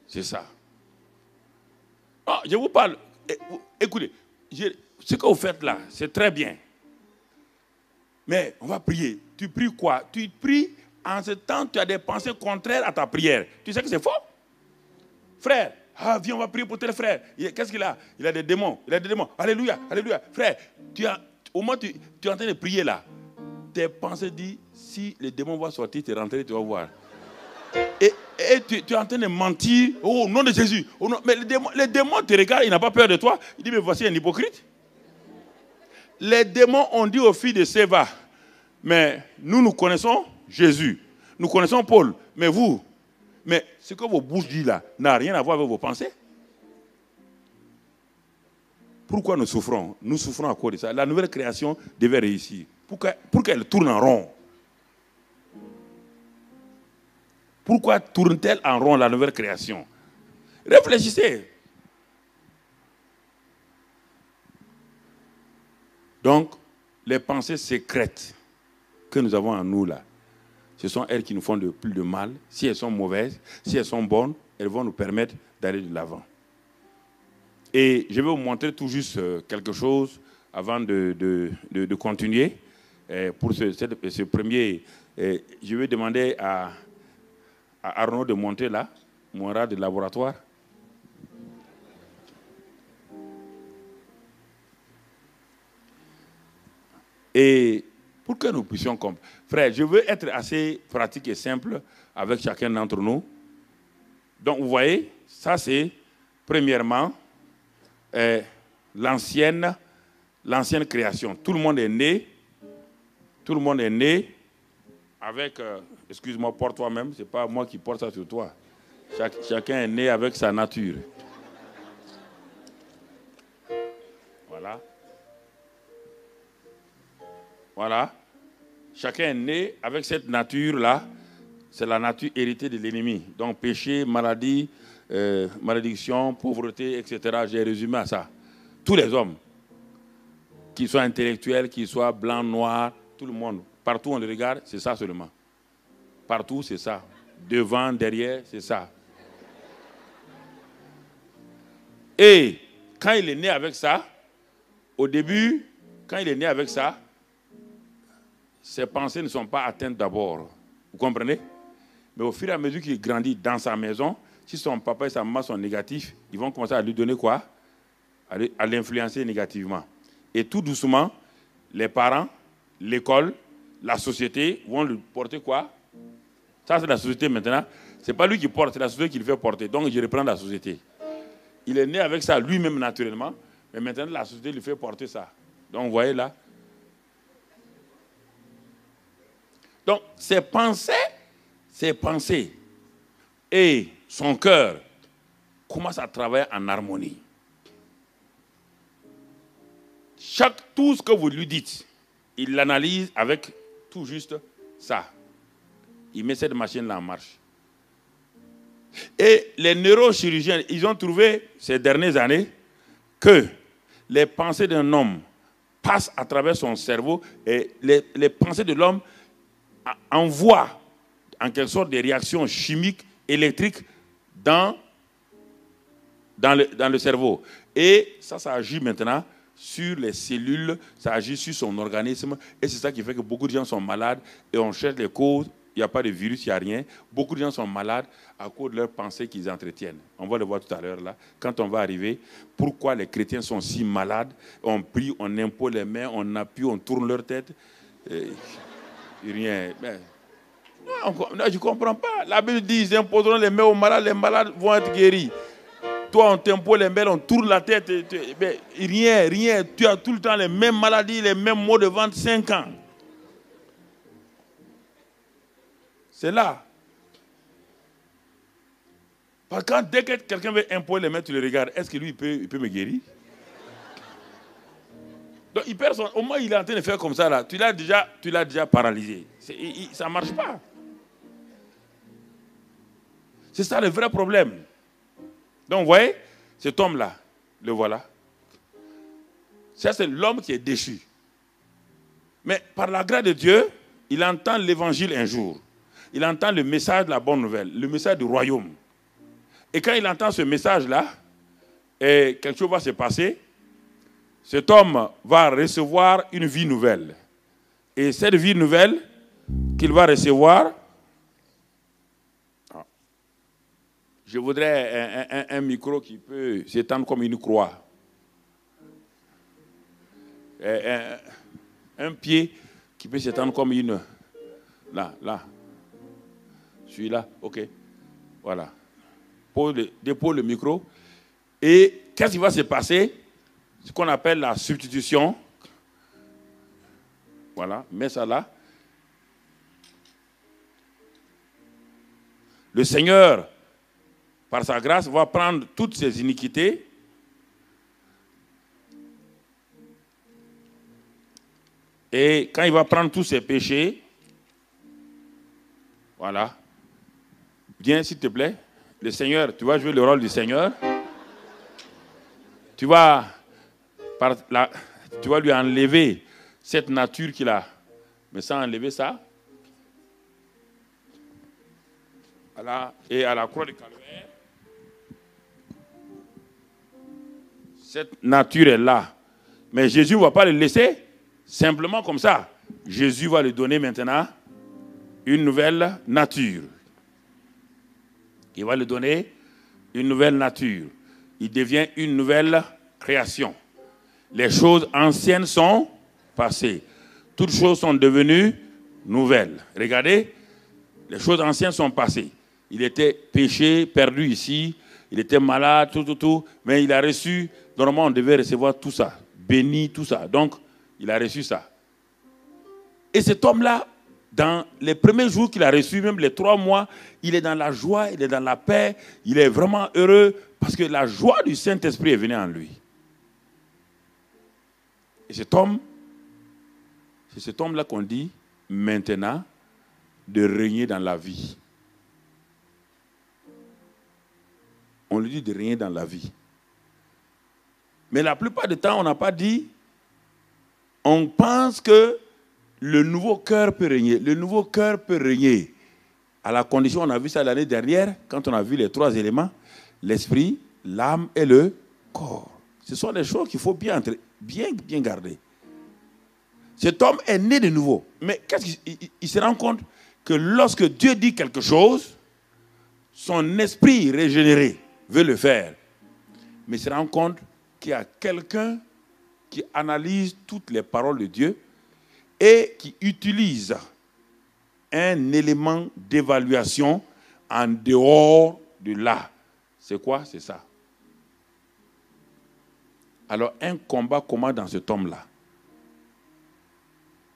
C'est ça. Oh, je vous parle. Écoutez, ce que vous faites là, c'est très bien. Mais on va prier. Tu pries quoi? Tu pries en ce temps, tu as des pensées contraires à ta prière. Tu sais que c'est faux? Frère, viens, on va prier pour tel frère. Qu'est-ce qu'il a? Il a des démons. Il a des démons. Alléluia, alléluia. Frère, au moment où tu es en train de prier là, tes pensées disent, si les démons vont sortir, tu es rentré, tu vas voir. Et tu es en train de mentir, oh, au nom de Jésus. Oh, non. Mais les démons te regardent, ils n'ont pas peur de toi. Ils disent, mais voici un hypocrite. Les démons ont dit aux filles de Séva, mais nous connaissons Jésus. Nous connaissons Paul. Mais vous, mais ce que vos bouches disent là, n'a rien à voir avec vos pensées. Pourquoi nous souffrons? Nous souffrons à cause de ça. La nouvelle création devait réussir. Pour qu'elle tourne en rond. Pourquoi tourne-t-elle en rond la nouvelle création? Réfléchissez. Donc, les pensées secrètes que nous avons en nous là, ce sont elles qui nous font plus de mal. Si elles sont mauvaises, si elles sont bonnes, elles vont nous permettre d'aller de l'avant. Et je vais vous montrer tout juste quelque chose avant de continuer. Pour ce premier, je vais demander à Arnaud de monter là, mon rat de laboratoire. Et pour que nous puissions comprendre. Frère, je veux être assez pratique et simple avec chacun d'entre nous. Donc, vous voyez, ça c'est, premièrement, l'ancienne création. Tout le monde est né avec, excuse-moi, porte toi-même, ce n'est pas moi qui porte ça sur toi. Chacun est né avec sa nature. Voilà. Voilà. Chacun est né avec cette nature-là. C'est la nature héritée de l'ennemi. Donc péché, maladie, malédiction, pauvreté, etc. J'ai résumé à ça. Tous les hommes, qu'ils soient intellectuels, qu'ils soient blancs, noirs, tout le monde. Partout on le regarde, c'est ça seulement. Partout, c'est ça. Devant, derrière, c'est ça. Et quand il est né avec ça, au début, quand il est né avec ça, ses pensées ne sont pas atteintes d'abord. Vous comprenez? Mais au fur et à mesure qu'il grandit dans sa maison, si son papa et sa maman sont négatifs, ils vont commencer à lui donner quoi? À l'influencer négativement. Et tout doucement, les parents, l'école, la société vont lui porter quoi? Ça, c'est la société maintenant. Ce n'est pas lui qui porte, c'est la société qui le fait porter. Donc, je reprends la société. Il est né avec ça lui-même naturellement, mais maintenant, la société lui fait porter ça. Donc, vous voyez là. Donc, ses pensées et son cœur commencent à travailler en harmonie. Tout ce que vous lui dites, il l'analyse avec tout juste ça. Il met cette machine-là en marche. Et les neurochirurgiens, ils ont trouvé ces dernières années que les pensées d'un homme passent à travers son cerveau et les pensées de l'homme envoient en quelque sorte des réactions chimiques, électriques dans le cerveau. Et ça agit maintenant sur les cellules, ça agit sur son organisme. Et c'est ça qui fait que beaucoup de gens sont malades et on cherche les causes. Il n'y a pas de virus, il n'y a rien. Beaucoup de gens sont malades à cause de leurs pensées qu'ils entretiennent. On va le voir tout à l'heure là. Quand on va arriver, pourquoi les chrétiens sont si malades? On prie, on impose les mains, on appuie, on tourne leur tête. Rien. Mais, non, je ne comprends pas. La Bible dit, ils imposeront les mains aux malades, les malades vont être guéris. Toi, on t'impose les mains, on tourne la tête. Mais rien. Tu as tout le temps les mêmes maladies, les mêmes maux de ventre, 5 ans. C'est là. Parce que dès que quelqu'un veut imposer les mains, tu le regardes. Est-ce que lui, il peut me guérir? Donc, au moins, il est en train de faire comme ça, là. Tu l'as déjà paralysé. Ça ne marche pas. C'est ça le vrai problème. Donc, vous voyez, cet homme-là, le voilà. Ça, c'est l'homme qui est déchu. Mais par la grâce de Dieu, il entend l'évangile un jour. Il entend le message de la bonne nouvelle, le message du royaume. Et quand il entend ce message-là, quelque chose va se passer. Cet homme va recevoir une vie nouvelle. Et cette vie nouvelle qu'il va recevoir, je voudrais un micro qui peut s'étendre comme une croix. un pied qui peut s'étendre comme une... Là. Celui-là, ok. Voilà. Dépose le micro. Et qu'est-ce qui va se passer? Ce qu'on appelle la substitution. Voilà, mets ça là. Le Seigneur, par sa grâce, va prendre toutes ses iniquités et quand il va prendre tous ses péchés, voilà. Viens s'il te plaît. Le Seigneur, tu vas jouer le rôle du Seigneur. Tu vas lui enlever cette nature qu'il a. Mais sans enlever ça, voilà, et à la croix du Calvaire, cette nature est là. Mais Jésus ne va pas le laisser simplement comme ça. Jésus va lui donner maintenant une nouvelle nature. Il va lui donner une nouvelle nature. Il devient une nouvelle création. Les choses anciennes sont passées. Toutes choses sont devenues nouvelles. Regardez, les choses anciennes sont passées. Il était péché, perdu ici. Il était malade, tout. Mais il a reçu, normalement on devait recevoir tout ça. Béni, tout ça. Donc, il a reçu ça. Et cet homme-là, dans les premiers jours qu'il a reçus, même les 3 mois, il est dans la joie, il est dans la paix, il est vraiment heureux parce que la joie du Saint-Esprit est venue en lui. Et cet homme, c'est cet homme-là qu'on dit maintenant de régner dans la vie. On lui dit de régner dans la vie. Mais la plupart du temps, on n'a pas dit, on pense que le nouveau cœur peut régner. Le nouveau cœur peut régner. À la condition, on a vu ça l'année dernière, quand on a vu les 3 éléments, l'esprit, l'âme et le corps. Ce sont des choses qu'il faut bien garder. Cet homme est né de nouveau. Mais qu'est-ce qu'il se rend compte que lorsque Dieu dit quelque chose, son esprit régénéré veut le faire. Mais il se rend compte qu'il y a quelqu'un qui analyse toutes les paroles de Dieu et qui utilise un élément d'évaluation en dehors de là. C'est quoi? C'est ça. Alors, un combat comment dans cet homme-là?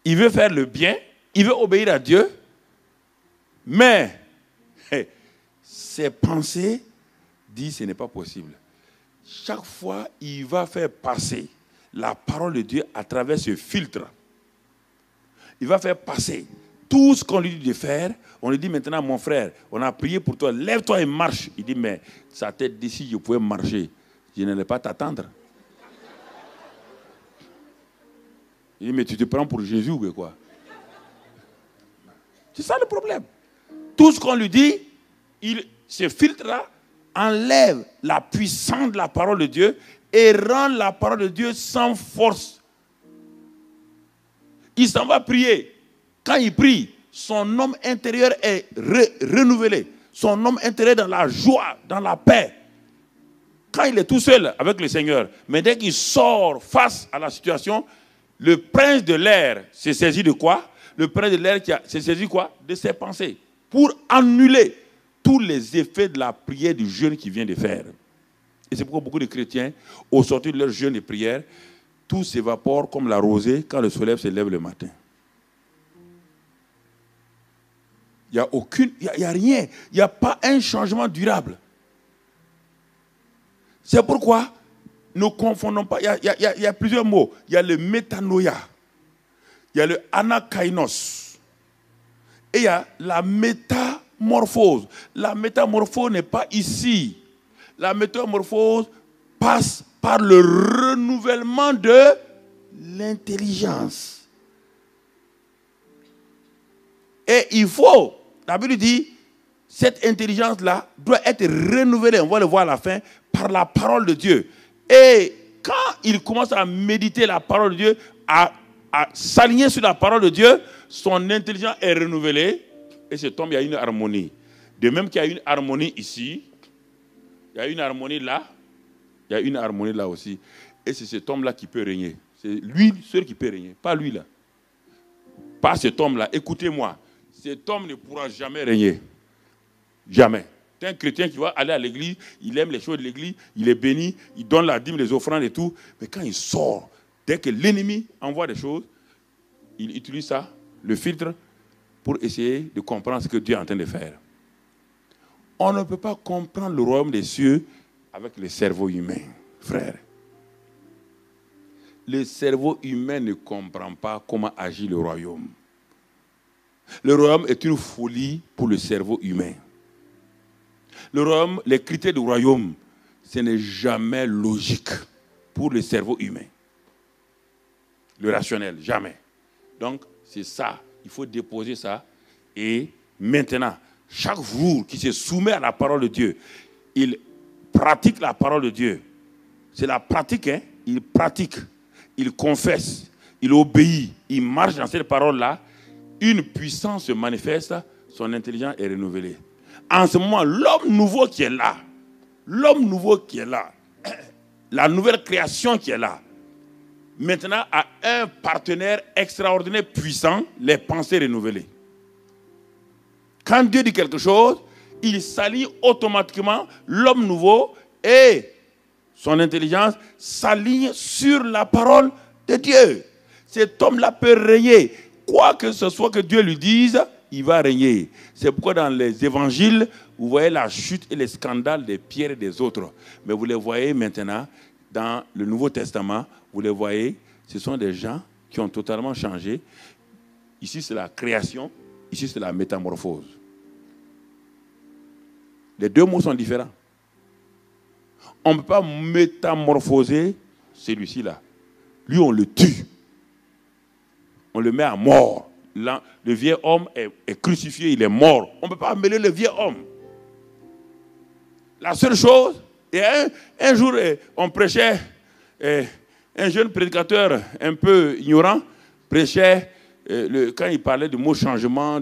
Il veut faire le bien, il veut obéir à Dieu, mais ses pensées disent que ce n'est pas possible. Chaque fois, il va faire passer la parole de Dieu à travers ce filtre. Il va faire passer tout ce qu'on lui dit de faire. On lui dit maintenant, mon frère, on a prié pour toi, lève-toi et marche. Il dit, mais sa tête d'ici, je pouvais marcher. Je n'allais pas t'attendre. Il dit, mais tu te prends pour Jésus ou quoi? C'est ça le problème. Tout ce qu'on lui dit, ce filtre-là enlève la puissance de la parole de Dieu et rend la parole de Dieu sans force. Il s'en va prier. Quand il prie, son homme intérieur est renouvelé. Son homme intérieur est dans la joie, dans la paix. Quand il est tout seul avec le Seigneur, mais dès qu'il sort face à la situation, le prince de l'air s'est saisi de quoi? Le prince de l'air s'est saisi quoi? De ses pensées. Pour annuler tous les effets de la prière du jeûne qu'il vient de faire. Et c'est pourquoi beaucoup de chrétiens, au sortir de leur jeûne et prière, tout s'évapore comme la rosée quand le soleil se lève le matin. Il n'y a rien. Il n'y a pas un changement durable. C'est pourquoi ne confondons pas. Il y a plusieurs mots. Il y a le métanoïa. Il y a le anakainos. Et il y a la métamorphose. La métamorphose n'est pas ici. La métamorphose passe par le renouvellement de l'intelligence. Et il faut, la Bible dit, cette intelligence-là doit être renouvelée, on va le voir à la fin, par la parole de Dieu. Et quand il commence à méditer la parole de Dieu, à s'aligner sur la parole de Dieu, son intelligence est renouvelée et cet homme, il y a une harmonie. De même qu'il y a une harmonie ici, il y a une harmonie là, il y a une harmonie là aussi. Et c'est cet homme-là qui peut régner. C'est lui seul qui peut régner, pas lui là. Pas cet homme-là. Écoutez-moi, cet homme ne pourra jamais régner. Jamais. C'est un chrétien qui va aller à l'église, il aime les choses de l'église, il est béni, il donne la dîme, les offrandes et tout. Mais quand il sort, dès que l'ennemi envoie des choses, il utilise ça, le filtre, pour essayer de comprendre ce que Dieu est en train de faire. On ne peut pas comprendre le royaume des cieux avec le cerveau humain, frère. Le cerveau humain ne comprend pas comment agit le royaume. Le royaume est une folie pour le cerveau humain. Le royaume, les critères du royaume, ce n'est jamais logique pour le cerveau humain. Le rationnel, jamais. Donc, c'est ça. Il faut déposer ça. Et maintenant, chaque jour qui se soumet à la parole de Dieu, il pratique la parole de Dieu. C'est la pratique, hein? Il pratique, il confesse, il obéit, il marche dans cette parole-là. Une puissance se manifeste, son intelligence est renouvelée. En ce moment, l'homme nouveau qui est là, la nouvelle création qui est là, maintenant a un partenaire extraordinaire, puissant, les pensées renouvelées. Quand Dieu dit quelque chose, il s'aligne automatiquement, l'homme nouveau et son intelligence s'alignent sur la parole de Dieu. Cet homme-là peut régner. Quoi que ce soit que Dieu lui dise, il va régner. C'est pourquoi dans les évangiles, vous voyez la chute et les scandales des Pierre et des autres. Mais vous les voyez maintenant dans le Nouveau Testament, vous les voyez, ce sont des gens qui ont totalement changé. Ici, c'est la création, ici, c'est la métamorphose. Les deux mots sont différents. On ne peut pas métamorphoser celui-ci là. Lui, on le tue. On le met à mort. Le vieil homme est crucifié, il est mort. On ne peut pas mêler le vieil homme. La seule chose, et un jour, on prêchait, un jeune prédicateur un peu ignorant prêchait, quand il parlait du mot changement,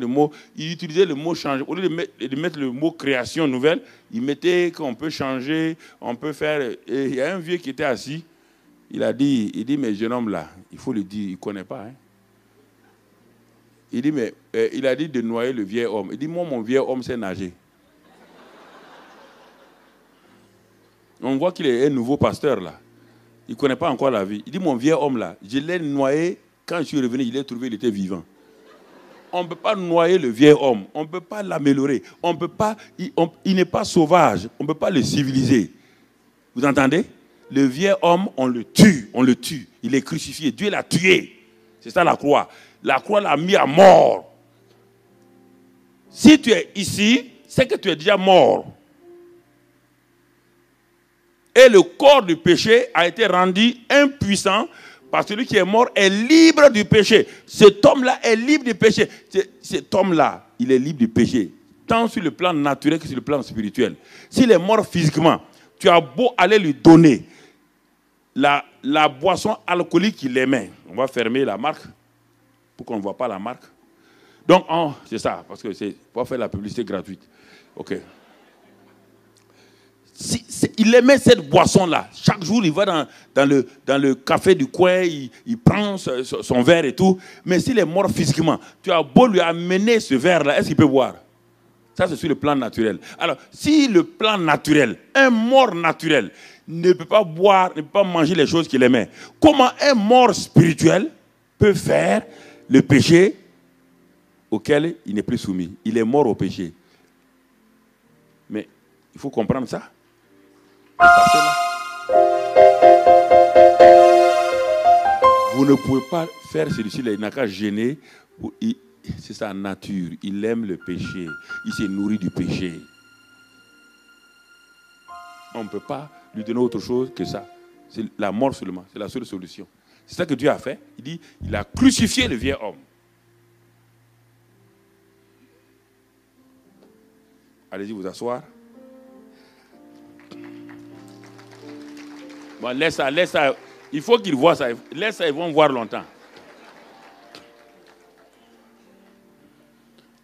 il utilisait le mot changement. Au lieu de mettre le mot création nouvelle, il mettait qu'on peut changer, on peut faire. Et il y a un vieux qui était assis, il dit, mais jeune homme là, il faut le dire, il ne connaît pas. Hein. Il dit, mais il a dit de noyer le vieil homme. Il dit, moi, mon vieil homme sait nager. On voit qu'il est un nouveau pasteur là. Il ne connaît pas encore la vie. Il dit, mon vieil homme là, je l'ai noyé. Quand je suis revenu, il est trouvé, il était vivant. On ne peut pas noyer le vieil homme. On ne peut pas l'améliorer. On peut pas, il n'est pas sauvage. On ne peut pas le civiliser. Vous entendez? Le vieil homme, on le tue. On le tue. Il est crucifié. Dieu l'a tué. C'est ça la croix. La croix l'a mis à mort. Si tu es ici, c'est que tu es déjà mort. Et le corps du péché a été rendu impuissant parce que celui qui est mort est libre du péché. Cet homme-là est libre du péché. Cet homme-là, il est libre du péché, tant sur le plan naturel que sur le plan spirituel. S'il est mort physiquement, tu as beau aller lui donner la boisson alcoolique qu'il aimait. On va fermer la marque pour qu'on ne voit pas la marque. Donc, c'est ça, parce que c'est pour faire la publicité gratuite. OK. Il aimait cette boisson-là. Chaque jour, il va dans le café du coin, il prend son verre et tout. Mais s'il est mort physiquement, tu as beau lui amener ce verre-là, est-ce qu'il peut boire? Ça, c'est sur le plan naturel. Alors, si le plan naturel, un mort naturel, ne peut pas boire, ne peut pas manger les choses qu'il aimait, comment un mort spirituel peut faire le péché auquel il n'est plus soumis? Il est mort au péché. Mais il faut comprendre ça. Vous ne pouvez pas faire celui-ci, il n'a qu'à gêner. C'est sa nature. Il aime le péché. Il se nourrit du péché. On ne peut pas lui donner autre chose que ça. C'est la mort seulement. C'est la seule solution. C'est ça que Dieu a fait. Il dit, il a crucifié le vieil homme. Allez-y vous asseoir. Bon, laisse ça. Il faut qu'ils voient ça. Laisse ça, ils vont voir longtemps.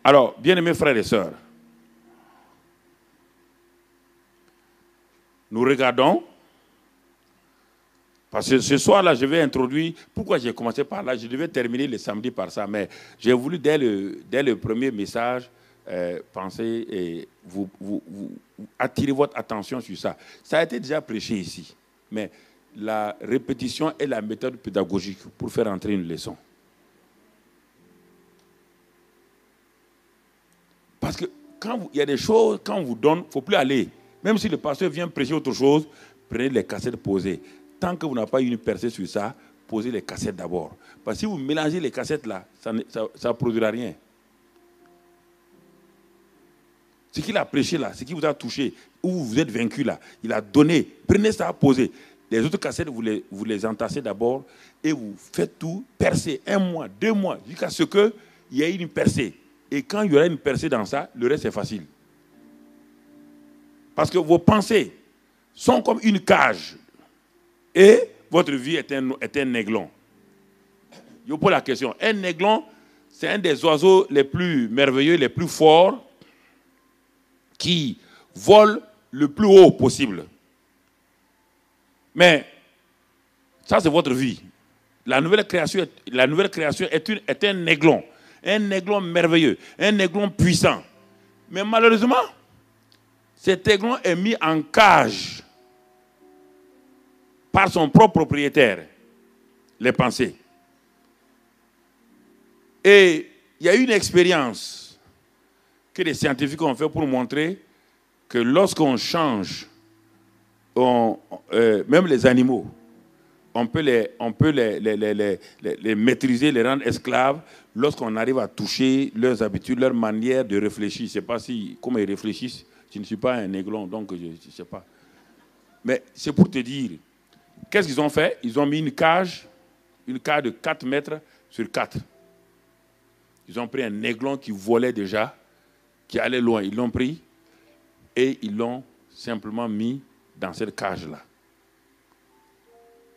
Alors, bien-aimés frères et sœurs, nous regardons Parce que ce soir-là, je vais introduire... Pourquoi j'ai commencé par là? Je devais terminer le samedi par ça, mais j'ai voulu, dès le premier message, penser et vous attirer votre attention sur ça. Ça a été déjà prêché ici, mais la répétition est la méthode pédagogique pour faire entrer une leçon. Parce que quand il y a des choses, quand on vous donne, il ne faut plus aller. Même si le pasteur vient prêcher autre chose, prenez les cassettes posées. Tant que vous n'avez pas eu une percée sur ça, posez les cassettes d'abord. Parce que si vous mélangez les cassettes là, ça ne produira rien. Ce qu'il a prêché là, ce qui vous a touché, où vous êtes vaincu là, il a donné. Prenez ça, posez. Les autres cassettes, vous les entassez d'abord et vous faites tout, percer 1 mois, 2 mois, jusqu'à ce qu'il y ait une percée. Et quand il y aura une percée dans ça, le reste est facile. Parce que vos pensées sont comme une cage. Et votre vie est un aiglon. Je vous pose la question. Un aiglon, c'est un des oiseaux les plus merveilleux, les plus forts, qui vole le plus haut possible. Mais ça, c'est votre vie. La nouvelle création est un aiglon merveilleux, un aiglon puissant. Mais malheureusement, cet aiglon est mis en cage par son propre propriétaire, les pensées. Et il y a une expérience que les scientifiques ont fait pour montrer que lorsqu'on change, même les animaux, on peut les maîtriser, les rendre esclaves lorsqu'on arrive à toucher leurs habitudes, leur manière de réfléchir. Je ne sais pas comment ils réfléchissent. Je ne suis pas un aiglon, donc je ne sais pas. Mais c'est pour te dire, qu'est-ce qu'ils ont fait? Ils ont mis une cage de 4 mètres sur 4. Ils ont pris un aiglon qui volait déjà, qui allait loin. Ils l'ont pris et ils l'ont simplement mis dans cette cage-là.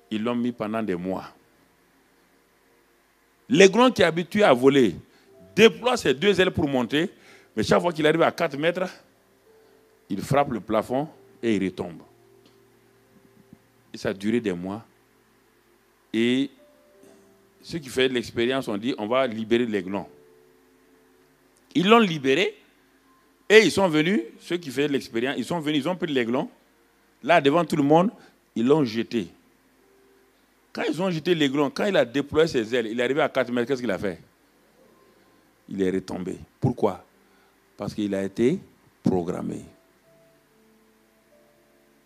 Ils l'ont mis pendant des mois. L'aiglon qui est habitué à voler déploie ses 2 ailes pour monter, mais chaque fois qu'il arrive à 4 mètres, il frappe le plafond et il retombe. Et ça a duré des mois. Et ceux qui font de l'expérience ont dit, on va libérer l'aiglon. Ils l'ont libéré et ils sont venus, ceux qui font de l'expérience, ils sont venus, ils ont pris l'aiglon. Là, devant tout le monde, ils l'ont jeté. Quand ils ont jeté l'aiglon, quand il a déployé ses ailes, il est arrivé à 4 mètres, qu'est-ce qu'il a fait? Il est retombé. Pourquoi? Parce qu'il a été programmé.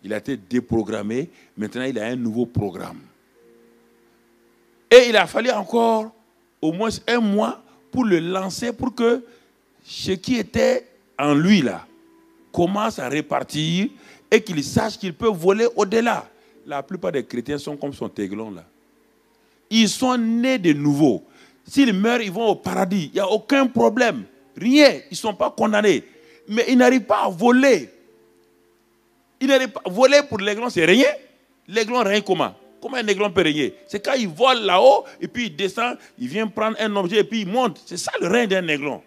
Il a été déprogrammé. Maintenant, il a un nouveau programme. Et il a fallu encore au moins 1 mois pour le lancer, pour que ce qui était en lui, là, commence à répartir et qu'il sache qu'il peut voler au-delà. La plupart des chrétiens sont comme son aiglon, là. Ils sont nés de nouveau. S'ils meurent, ils vont au paradis. Il n'y a aucun problème. Rien. Ils ne sont pas condamnés. Mais ils n'arrivent pas à voler. Voler pour l'aiglon, c'est rien. L'aiglon règne comment? Comment un aiglon peut régner? C'est quand il vole là-haut, et puis il descend, il vient prendre un objet, et puis il monte. C'est ça le règne d'un aiglon.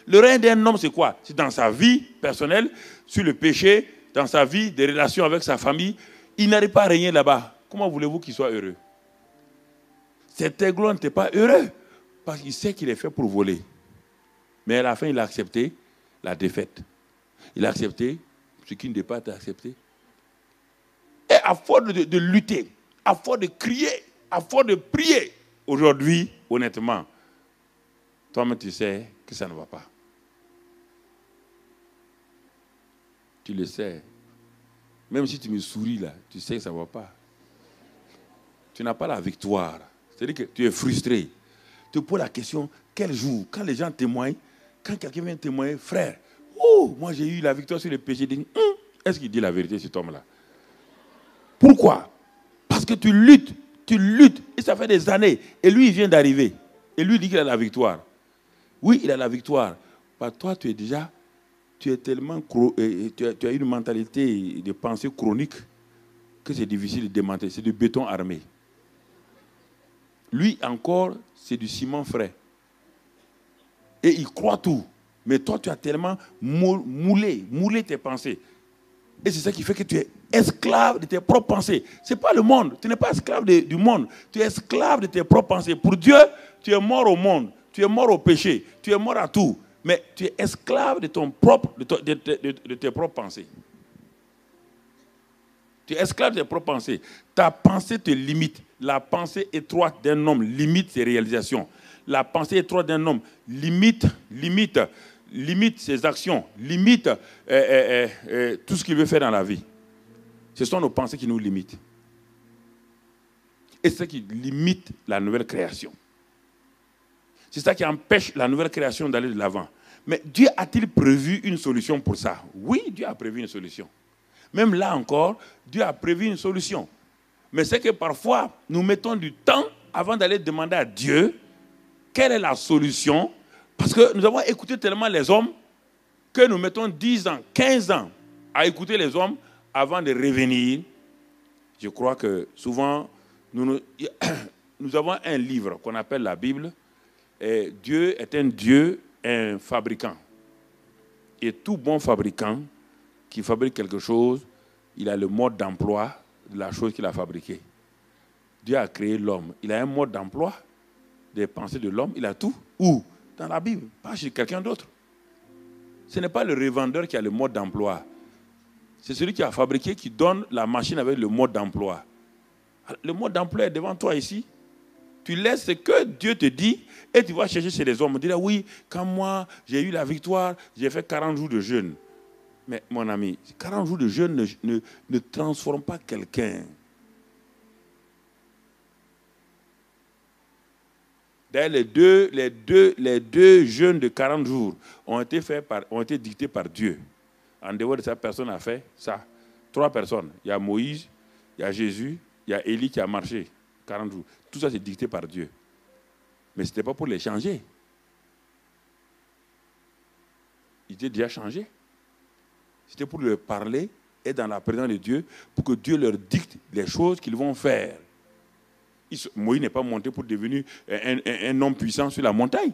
Le règne d'un homme, c'est quoi? C'est dans sa vie personnelle, sur le péché, dans sa vie, des relations avec sa famille. Il n'arrive pas à régner là-bas. Comment voulez-vous qu'il soit heureux? Cet aiglon n'était pas heureux, parce qu'il sait qu'il est fait pour voler. Mais à la fin, il a accepté la défaite. Il a accepté ce qui ne devait pas être accepté. Et à force de lutter, à force de crier, à force de prier, aujourd'hui, honnêtement, toi-même tu sais que ça ne va pas. Tu le sais. Même si tu me souris là, tu sais que ça ne va pas. Tu n'as pas la victoire. C'est-à-dire que tu es frustré. Tu te poses la question, quel jour, quand les gens témoignent, quand quelqu'un vient témoigner, frère, oh, moi j'ai eu la victoire sur le péché. Est-ce qu'il dit la vérité, cet homme-là? Pourquoi? Parce que tu luttes, et ça fait des années. Et lui, il vient d'arriver. Et lui, il dit qu'il a la victoire. Oui, il a la victoire. Bah, toi, tu es tellement, tu as une mentalité de pensée chronique que c'est difficile de démanteler. C'est du béton armé. Lui, encore, c'est du ciment frais. Et il croit tout. Mais toi, tu as tellement moulé tes pensées. Et c'est ça qui fait que tu es esclave de tes propres pensées. Ce n'est pas le monde. Tu n'es pas esclave du monde. Tu es esclave de tes propres pensées. Pour Dieu, tu es mort au monde. Tu es mort au péché. Tu es mort à tout. Mais tu es esclave de tes propres pensées. Tu es esclave de tes propres pensées. Ta pensée te limite. La pensée étroite d'un homme limite ses réalisations. La pensée étroite d'un homme limite ses actions, limite tout ce qu'il veut faire dans la vie. Ce sont nos pensées qui nous limitent. Et c'est ça qui limite la nouvelle création. C'est ça qui empêche la nouvelle création d'aller de l'avant. Mais Dieu a-t-il prévu une solution pour ça? Oui, Dieu a prévu une solution. Même là encore, Dieu a prévu une solution. Mais c'est que parfois, nous mettons du temps avant d'aller demander à Dieu quelle est la solution. Parce que nous avons écouté tellement les hommes que nous mettons 10 ans, 15 ans à écouter les hommes avant de revenir. Je crois que souvent, nous avons un livre qu'on appelle la Bible. Et Dieu est un Dieu, un fabricant. Et tout bon fabricant qui fabrique quelque chose, il a le mode d'emploi de la chose qu'il a fabriquée. Dieu a créé l'homme. Il a un mode d'emploi des pensées de l'homme. Il a tout. Où? Dans la Bible, pas chez quelqu'un d'autre. Ce n'est pas le revendeur qui a le mode d'emploi. C'est celui qui a fabriqué, qui donne la machine avec le mode d'emploi. Le mode d'emploi est devant toi ici. Tu laisses ce que Dieu te dit et tu vas chercher chez les hommes. Tu dis, oui, quand moi j'ai eu la victoire, j'ai fait 40 jours de jeûne. Mais mon ami, 40 jours de jeûne ne transforment pas quelqu'un. D'ailleurs, les deux jeûnes de 40 jours ont été dictés par Dieu. En dehors de ça, personne n'a fait ça. 3 personnes. Il y a Moïse, il y a Jésus, il y a Élie qui a marché 40 jours. Tout ça, c'est dicté par Dieu. Mais ce n'était pas pour les changer. Ils étaient déjà changés. C'était pour leur parler, être dans la présence de Dieu, pour que Dieu leur dicte les choses qu'ils vont faire. Moïse n'est pas monté pour devenir un homme puissant sur la montagne.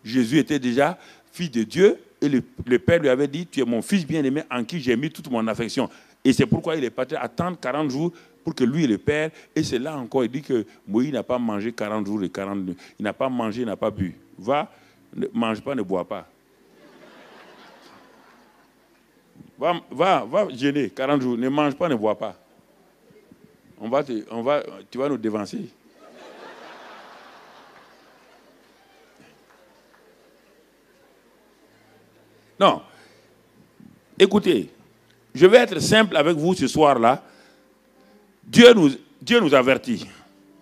Jésus était déjà fils de Dieu et le Père lui avait dit, tu es mon fils bien-aimé en qui j'ai mis toute mon affection. Et c'est pourquoi il est parti attendre 40 jours pour que lui et le Père, et c'est là encore, il dit que Moïse n'a pas mangé 40 jours et 40 nuits. Il n'a pas mangé, il n'a pas bu. Va, ne mange pas, ne bois pas. Va jeûner 40 jours, ne mange pas, ne bois pas. Tu vas nous dévancer. Non. Écoutez, je vais être simple avec vous ce soir-là. Dieu nous avertit.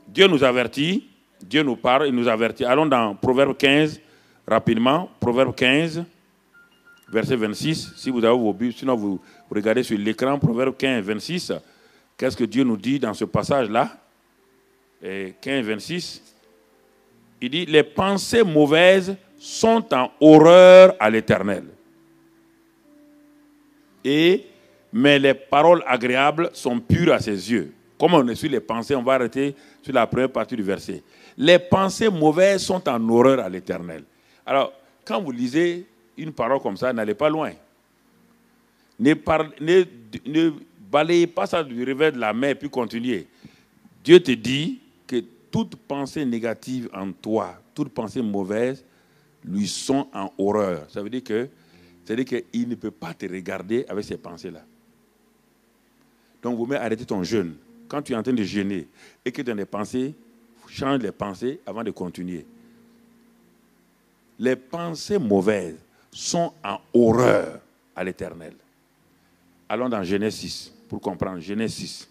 Dieu nous avertit. Dieu nous parle, il nous avertit. Allons dans Proverbe 15, rapidement. Proverbe 15, verset 26. Si vous avez vos Bibles, sinon vous regardez sur l'écran, Proverbe 15, 26. Qu'est-ce que Dieu nous dit dans ce passage-là? 15, 26. Il dit, les pensées mauvaises sont en horreur à l'Éternel. Mais les paroles agréables sont pures à ses yeux. Comme on est sur les pensées, on va arrêter sur la première partie du verset. Les pensées mauvaises sont en horreur à l'Éternel. Alors, quand vous lisez une parole comme ça, n'allez pas loin. Ne balayez pas ça du revers de la main et puis continuez. Dieu te dit que toute pensée négative en toi, toute pensée mauvaise, lui sont en horreur. Ça veut dire qu'il ne peut pas te regarder avec ces pensées-là. Donc, vous mettez arrêter ton jeûne. Quand tu es en train de jeûner et que tu as des pensées, change les pensées avant de continuer. Les pensées mauvaises sont en horreur à l'Éternel. Allons dans Genèse 6 pour comprendre. Genèse 6.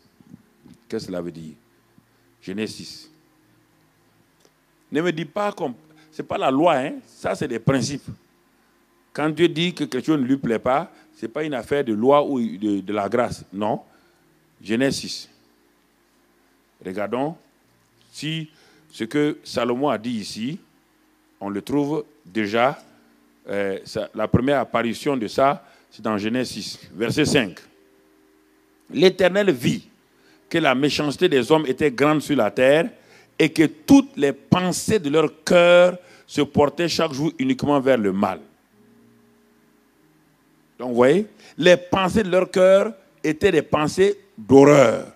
Qu'est-ce que cela veut dire? Genèse 6. Ne me dis pas comme... Ce n'est pas la loi, hein? Ça c'est des principes. Quand Dieu dit que quelque chose ne lui plaît pas, ce n'est pas une affaire de loi ou de la grâce. Non. Genèse 6. Regardons si ce que Salomon a dit ici, on le trouve déjà, la première apparition de ça, c'est dans Genèse 6, verset 5. L'Éternel vit que la méchanceté des hommes était grande sur la terre et que toutes les pensées de leur cœur se portaient chaque jour uniquement vers le mal. Donc, vous voyez, les pensées de leur cœur étaient des pensées d'horreur.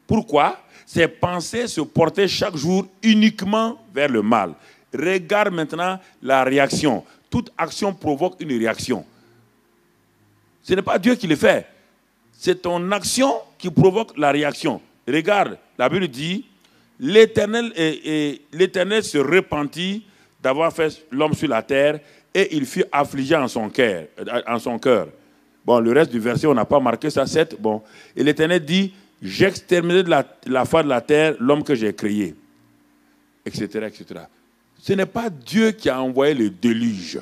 Pourquoi? Ces pensées se portaient chaque jour uniquement vers le mal. Regarde maintenant la réaction. Toute action provoque une réaction. Ce n'est pas Dieu qui le fait. C'est ton action qui provoque la réaction. Regarde, la Bible dit, l'Éternel se repentit d'avoir fait l'homme sur la terre et il fut affligé en son cœur. Bon, le reste du verset, on n'a pas marqué ça, 7. Bon. Et l'Éternel dit, j'exterminerai de la face de la terre l'homme que j'ai créé, etc., etc. Ce n'est pas Dieu qui a envoyé le déluge.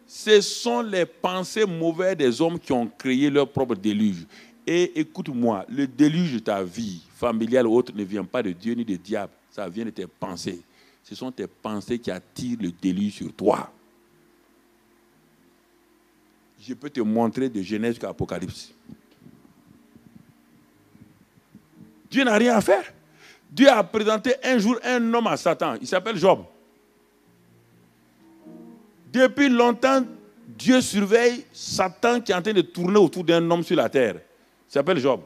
Ce sont les pensées mauvaises des hommes qui ont créé leur propre déluge. Et écoute-moi, le déluge de ta vie, familiale ou autre, ne vient pas de Dieu ni du diable. Ça vient de tes pensées. Ce sont tes pensées qui attirent le déluge sur toi. Je peux te montrer de Genèse jusqu'à Apocalypse. Dieu n'a rien à faire. Dieu a présenté un jour un homme à Satan. Il s'appelle Job. Depuis longtemps, Dieu surveille Satan qui est en train de tourner autour d'un homme sur la terre. Il s'appelle Job.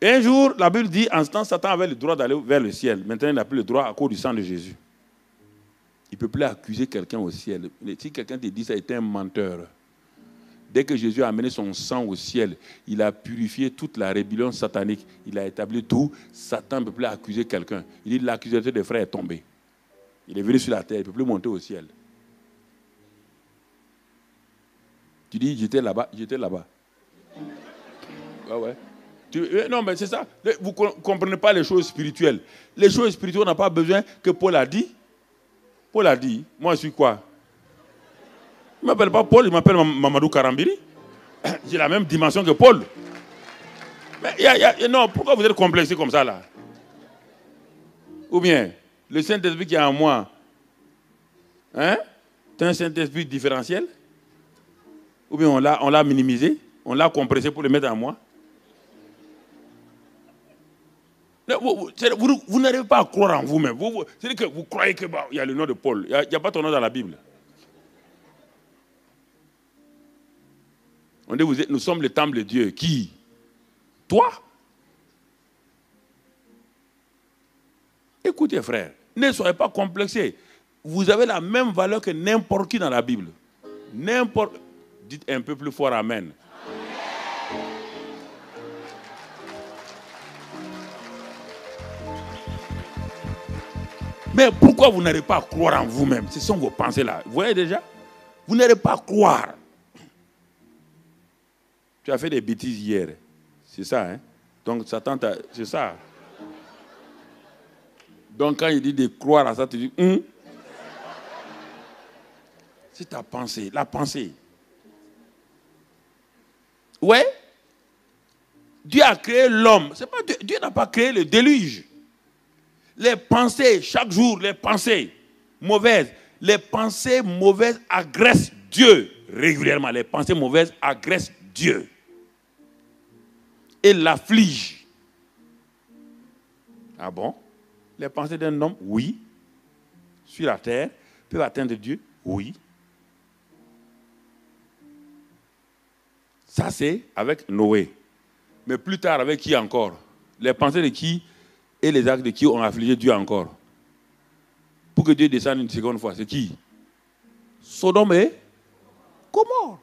Et un jour, la Bible dit, en ce temps, Satan avait le droit d'aller vers le ciel. Maintenant, il n'a plus le droit à cause du sang de Jésus. Il ne peut plus accuser quelqu'un au ciel. Si quelqu'un te dit ça, il est un menteur. Dès que Jésus a amené son sang au ciel, il a purifié toute la rébellion satanique. Il a établi tout. Satan ne peut plus accuser quelqu'un. Il dit l'accusateur des frères est tombé. Il est venu sur la terre, il ne peut plus monter au ciel. Tu dis, j'étais là-bas. Ouais. Non, mais c'est ça. Vous ne comprenez pas les choses spirituelles. Les choses spirituelles, on n'a pas besoin que Paul a dit. Paul a dit, moi je suis quoi? Il ne m'appelle pas Paul, il m'appelle Mamadou Karambiri. J'ai la même dimension que Paul. Mais non, pourquoi vous êtes complexé comme ça là? Ou bien, le Saint-Esprit qui est en moi, hein? C'est un Saint-Esprit différentiel? Ou bien on l'a minimisé, on l'a compressé pour le mettre en moi? Vous n'arrivez pas à croire en vous-même. C'est-à-dire que vous croyez qu'il y a le nom de Paul. Il n'y a pas ton nom dans la Bible. On dit, nous sommes le temple de Dieu. Qui? Toi? Écoutez, frère, ne soyez pas complexés. Vous avez la même valeur que n'importe qui dans la Bible. Dites un peu plus fort Amen. Mais pourquoi vous n'arrivez pas à croire en vous-même? Ce sont vos pensées là. Vous voyez déjà? Vous n'arrivez pas à croire. Tu as fait des bêtises hier. C'est ça, hein? Donc, Satan, c'est ça. Donc, quand il dit de croire à ça, tu dis, c'est ta pensée, la pensée. Ouais? Dieu a créé l'homme. C'est pas Dieu n'a pas créé le déluge. Les pensées, chaque jour, les pensées mauvaises agressent Dieu régulièrement. Les pensées mauvaises agressent Dieu et l'affligent. Ah bon? Les pensées d'un homme, oui. Sur la terre, peuvent atteindre Dieu, oui. Ça, c'est avec Noé. Mais plus tard, avec qui encore? Les pensées de qui et les actes de qui ont affligé Dieu encore? Pour que Dieu descende une seconde fois, c'est qui? Sodome et Gomorrhe.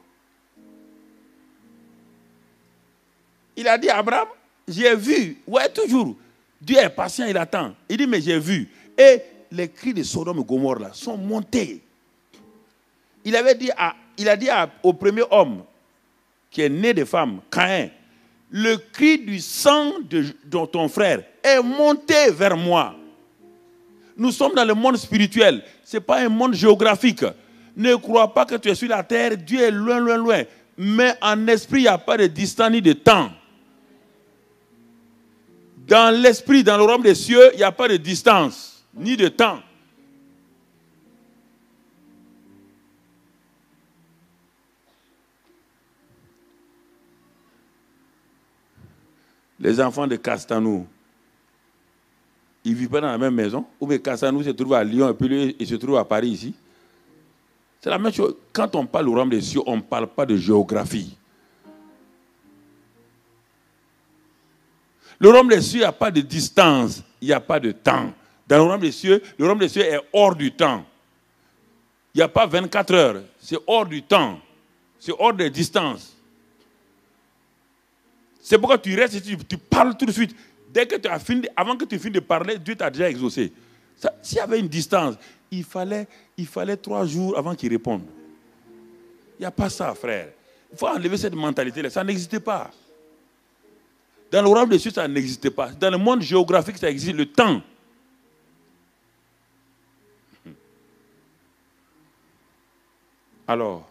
Il a dit à Abraham, j'ai vu. Ouais, toujours. Dieu est patient, il attend. Il dit, mais j'ai vu. Et les cris de Sodome et Gomorrhe là, sont montés. Il a dit au premier homme qui est né de femme, Caïn, le cri du sang de ton frère est monté vers moi. Nous sommes dans le monde spirituel. Ce n'est pas un monde géographique. Ne crois pas que tu es sur la terre, Dieu est loin, loin, loin. Mais en esprit, il n'y a pas de distance ni de temps. Dans l'esprit, dans le royaume des cieux, il n'y a pas de distance ni de temps. Les enfants de Castanou, ils ne vivent pas dans la même maison. Ou bien Castanou se trouve à Lyon et puis lui, il se trouve à Paris ici. C'est la même chose. Quand on parle au royaume des cieux, on ne parle pas de géographie. Le royaume des cieux, il n'y a pas de distance, il n'y a pas de temps. Dans le royaume des cieux est hors du temps. Il n'y a pas 24 heures, c'est hors du temps. C'est hors des distances. C'est pourquoi tu restes ici, tu parles tout de suite. Dès que tu as fini, avant que tu finisses de parler, Dieu t'a déjà exaucé. S'il y avait une distance, il fallait 3 jours avant qu'il réponde. Il n'y a pas ça, frère. Il faut enlever cette mentalité-là. Ça n'existait pas. Dans le royaume des cieux, ça n'existait pas. Dans le monde géographique, ça existe, le temps. Alors,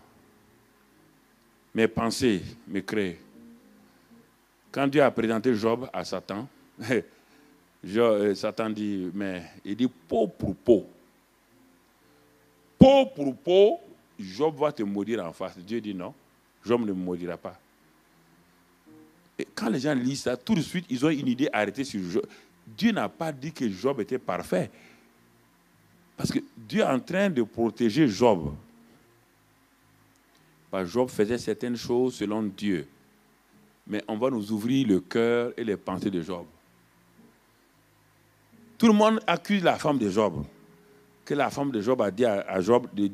mes pensées me créent. Quand Dieu a présenté Job à Satan, Satan dit, mais il dit peau pour peau. Peau pour peau, Job va te maudire en face. Dieu dit non, Job ne me maudira pas. Et quand les gens lisent ça, tout de suite, ils ont une idée arrêtée sur Job. Dieu n'a pas dit que Job était parfait. Parce que Dieu est en train de protéger Job. Parce que Job faisait certaines choses selon Dieu. Mais on va nous ouvrir le cœur et les pensées de Job. Tout le monde accuse la femme de Job. Que la femme de Job a dit à Job de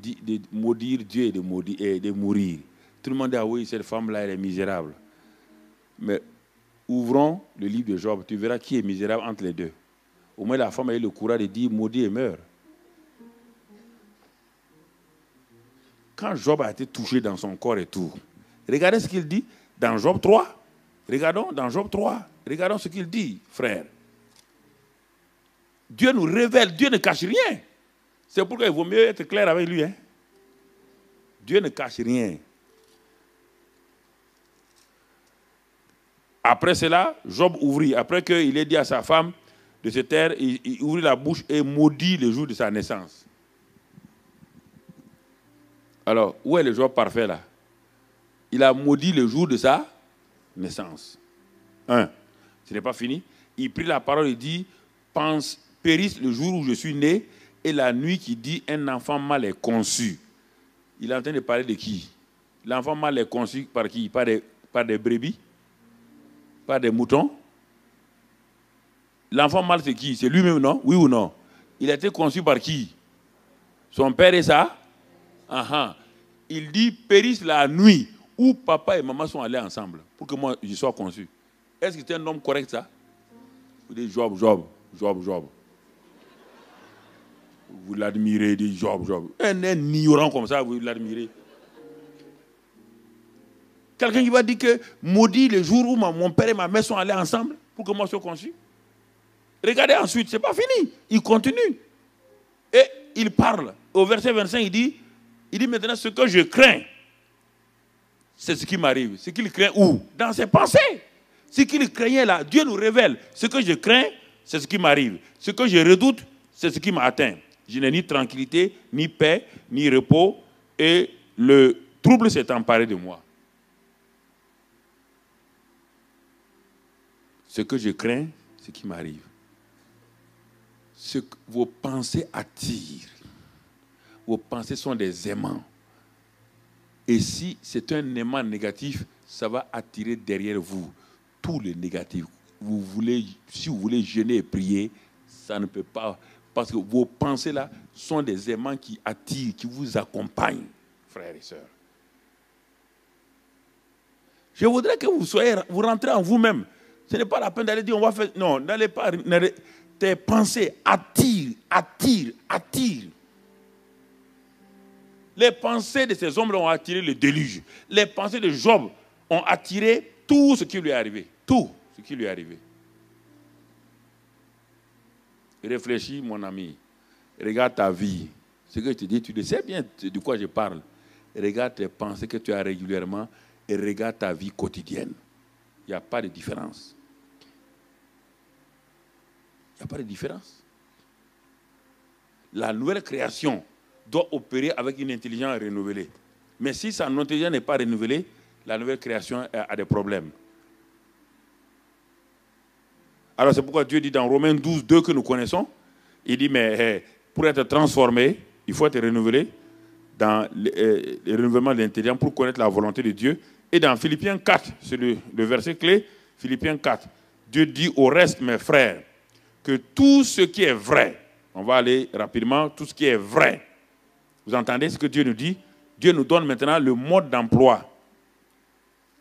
maudire Dieu et de mourir. Tout le monde dit, ah oui, cette femme-là, elle est misérable. Mais ouvrons le livre de Job, tu verras qui est misérable entre les deux. Au moins la femme a eu le courage de dire, maudit et meurt. Quand Job a été touché dans son corps et tout, regardez ce qu'il dit dans Job 3. Regardons dans Job 3. Regardons ce qu'il dit, frère. Dieu nous révèle, Dieu ne cache rien. C'est pourquoi il vaut mieux être clair avec lui. Hein? Dieu ne cache rien. Après cela, Job ouvrit. Après qu'il ait dit à sa femme de se taire, il ouvrit la bouche et maudit le jour de sa naissance. Alors, où est le Job parfait là? Il a maudit le jour de sa naissance. 1. Ce n'est pas fini. Il prit la parole et dit, périsse le jour où je suis né et la nuit qui dit un enfant mal est conçu. Il est en train de parler de qui? L'enfant mal est conçu par qui? Par des brebis? Par des moutons? L'enfant mal c'est qui? C'est lui-même, non? Oui ou non? Il a été conçu par qui? Son père et ça? Il dit, périsse la nuit où papa et maman sont allés ensemble pour que moi je sois conçu. Est-ce que c'est un homme correct ça? Vous dites Job. Vous l'admirez, dit Job. Un ignorant comme ça, vous l'admirez. Quelqu'un qui va dire que maudit le jour où mon père et ma mère sont allés ensemble pour que moi je sois conçu. Regardez ensuite, c'est pas fini. Il continue. Et il parle. Au verset 25, il dit maintenant ce que je crains, c'est ce qui m'arrive. Ce qu'il craint où? Dans ses pensées. Ce qu'il craignait là, Dieu nous révèle. Ce que je crains, c'est ce qui m'arrive. Ce que je redoute, c'est ce qui m'atteint. Je n'ai ni tranquillité, ni paix, ni repos. Et le trouble s'est emparé de moi. Ce que je crains, c'est ce qui m'arrive. Ce que vos pensées attirent. Vos pensées sont des aimants. Et si c'est un aimant négatif, ça va attirer derrière vous tous les négatifs. Si vous voulez jeûner et prier, ça ne peut pas. Parce que vos pensées là sont des aimants qui attirent, qui vous accompagnent, frères et sœurs. Je voudrais que vous rentrez en vous-même. Ce n'est pas la peine d'aller dire on va faire. Non, n'allez pas. Tes pensées attirent. Les pensées de ces hommes ont attiré le déluge. Les pensées de Job ont attiré tout ce qui lui est arrivé. Tout ce qui lui est arrivé. Réfléchis, mon ami. Regarde ta vie. Ce que je te dis, tu le sais bien de quoi je parle. Regarde tes pensées que tu as régulièrement et regarde ta vie quotidienne. Il n'y a pas de différence. Il n'y a pas de différence. La nouvelle création doit opérer avec une intelligence renouvelée. Mais si sa intelligence n'est pas renouvelée, la nouvelle création a des problèmes. Alors c'est pourquoi Dieu dit dans Romains 12, 2 que nous connaissons, il dit, mais pour être transformé, il faut être renouvelé dans le renouvellement de l'intérieur pour connaître la volonté de Dieu. Et dans Philippiens 4, c'est le verset clé, Philippiens 4, Dieu dit au reste, mes frères, que tout ce qui est vrai, on va aller rapidement, tout ce qui est vrai. Vous entendez ce que Dieu nous dit? Dieu nous donne maintenant le mode d'emploi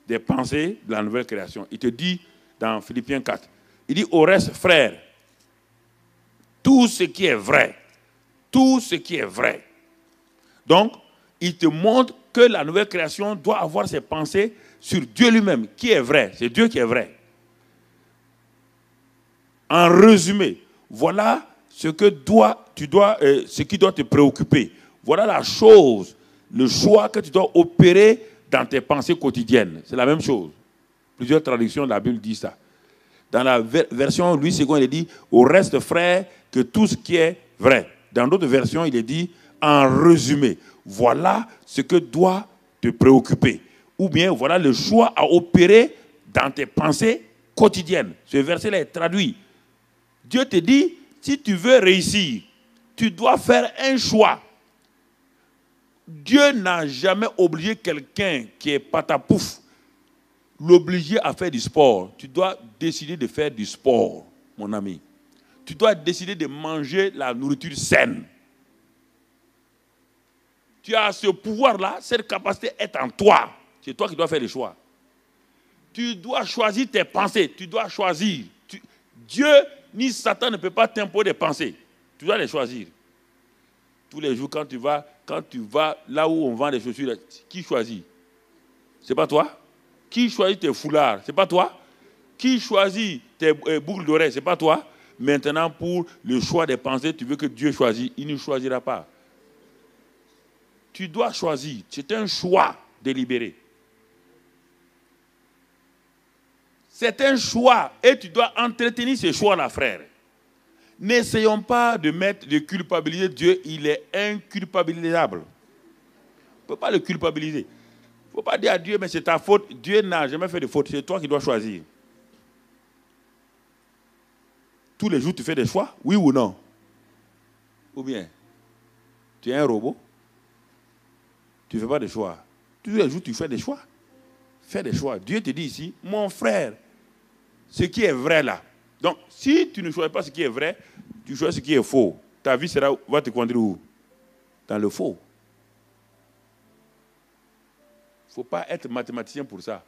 des pensées de la nouvelle création. Il te dit dans Philippiens 4, il dit au reste, frères, tout ce qui est vrai, tout ce qui est vrai. Donc, il te montre que la nouvelle création doit avoir ses pensées sur Dieu lui-même, qui est vrai. C'est Dieu qui est vrai. En résumé, voilà ce qui doit te préoccuper. Voilà la chose, le choix que tu dois opérer dans tes pensées quotidiennes. C'est la même chose. Plusieurs traductions de la Bible disent ça. Dans la version Louis II, il est dit au reste, frère, que tout ce qui est vrai. Dans d'autres versions, il est dit en résumé. Voilà ce que doit te préoccuper. Ou bien, voilà le choix à opérer dans tes pensées quotidiennes. Ce verset-là est traduit. Dieu te dit, si tu veux réussir, tu dois faire un choix. Dieu n'a jamais obligé quelqu'un qui est patapouf, l'obliger à faire du sport. Tu dois décider de faire du sport, mon ami. Tu dois décider de manger la nourriture saine. Tu as ce pouvoir-là, cette capacité est en toi. C'est toi qui dois faire le choix. Tu dois choisir tes pensées. Tu dois choisir. Dieu ni Satan ne peut pas t'imposer des pensées. Tu dois les choisir. Tous les jours, quand tu vas là où on vend des chaussures, qui choisit? C'est pas toi? Qui choisit tes foulards? C'est pas toi? Qui choisit tes boucles d'oreilles? C'est pas toi? Maintenant, pour le choix des pensées, tu veux que Dieu choisisse. Il ne choisira pas. Tu dois choisir. C'est un choix délibéré. C'est un choix et tu dois entretenir ce choix-là, frère. N'essayons pas de culpabiliser Dieu. Il est inculpabilisable. On ne peut pas le culpabiliser. Il ne faut pas dire à Dieu, mais c'est ta faute. Dieu n'a jamais fait de faute. C'est toi qui dois choisir. Tous les jours, tu fais des choix, oui ou non? Ou bien, tu es un robot? Tu ne fais pas de choix. Tous les jours, tu fais des choix. Fais des choix. Dieu te dit ici, mon frère, ce qui est vrai là. Donc, si tu ne choisis pas ce qui est vrai, tu choisis ce qui est faux. Ta vie va te conduire où? Dans le faux. Il ne faut pas être mathématicien pour ça.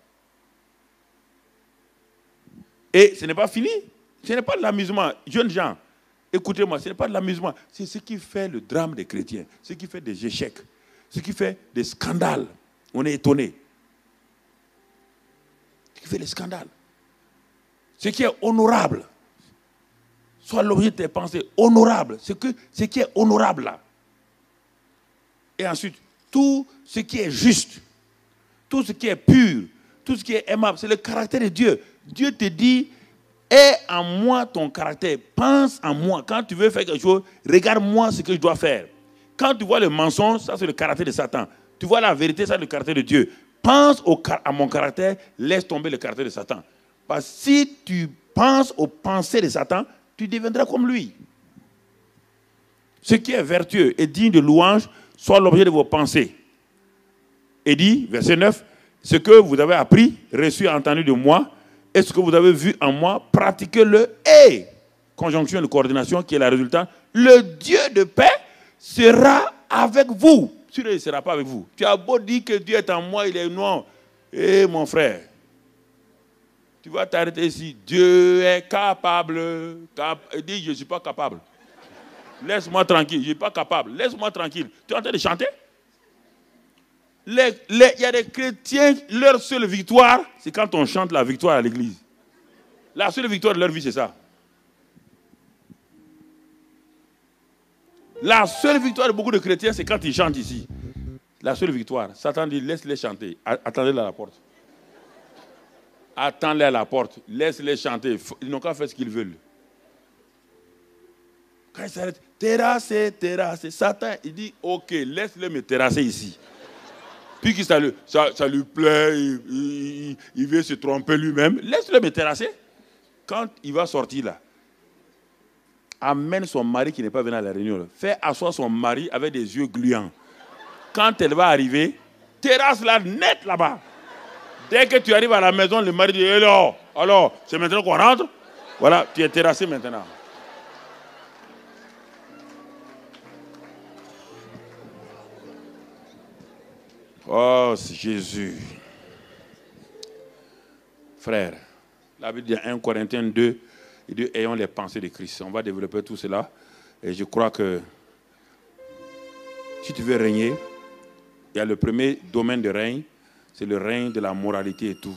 Et ce n'est pas fini. Ce n'est pas de l'amusement. Jeunes gens, écoutez-moi, ce n'est pas de l'amusement. C'est ce qui fait le drame des chrétiens. Ce qui fait des échecs. Ce qui fait des scandales. On est étonné. Ce qui fait des scandales. Ce qui est honorable. Soit l'objet de tes pensées. Honorable. Ce qui est honorable là. Et ensuite, tout ce qui est juste. Tout ce qui est pur. Tout ce qui est aimable. C'est le caractère de Dieu. Dieu te dit, aie en moi ton caractère. Pense en moi. Quand tu veux faire quelque chose, regarde-moi ce que je dois faire. Quand tu vois le mensonge, ça c'est le caractère de Satan. Tu vois la vérité, ça c'est le caractère de Dieu. Pense à mon caractère, laisse tomber le caractère de Satan. Parce que si tu penses aux pensées de Satan, tu deviendras comme lui. Ce qui est vertueux et digne de louange soit l'objet de vos pensées. Et dit, verset 9, ce que vous avez appris, reçu et entendu de moi, et ce que vous avez vu en moi, pratiquez-le. Et, conjonction de coordination qui est la résultante, le Dieu de paix sera avec vous. Sinon, il ne sera pas avec vous. Tu as beau dire que Dieu est en moi, il est non. Eh mon frère, tu vas t'arrêter ici. Dieu est capable. Il dit, je ne suis pas capable. Laisse-moi tranquille, je ne suis pas capable. Laisse-moi tranquille. Tu es en train de chanter? Il y a des chrétiens, leur seule victoire, c'est quand on chante la victoire à l'église. La seule victoire de leur vie, c'est ça. La seule victoire de beaucoup de chrétiens, c'est quand ils chantent ici. La seule victoire. Satan dit, laisse-les chanter. Attendez-les à la porte. Attends-les à la porte. Laisse-les chanter. Ils n'ont qu'à faire ce qu'ils veulent. Quand ils s'arrêtent, terrasser, terrasser. Satan, il dit, ok, laisse-les me terrasser ici. Puis que ça lui plaît, il veut se tromper lui-même. Laisse-le me terrasser. Quand il va sortir là, amène son mari qui n'est pas venu à la réunion. Fais asseoir son mari avec des yeux gluants. Quand elle va arriver, terrasse la net là-bas. Dès que tu arrives à la maison, le mari dit alors, c'est maintenant qu'on rentre. Voilà, tu es terrassé maintenant. Oh, c'est Jésus. Frère, la Bible dit 1 Corinthiens 2, il dit ayons les pensées de Christ. On va développer tout cela. Et je crois que si tu veux régner, il y a le premier domaine de règne, c'est le règne de la moralité et tout.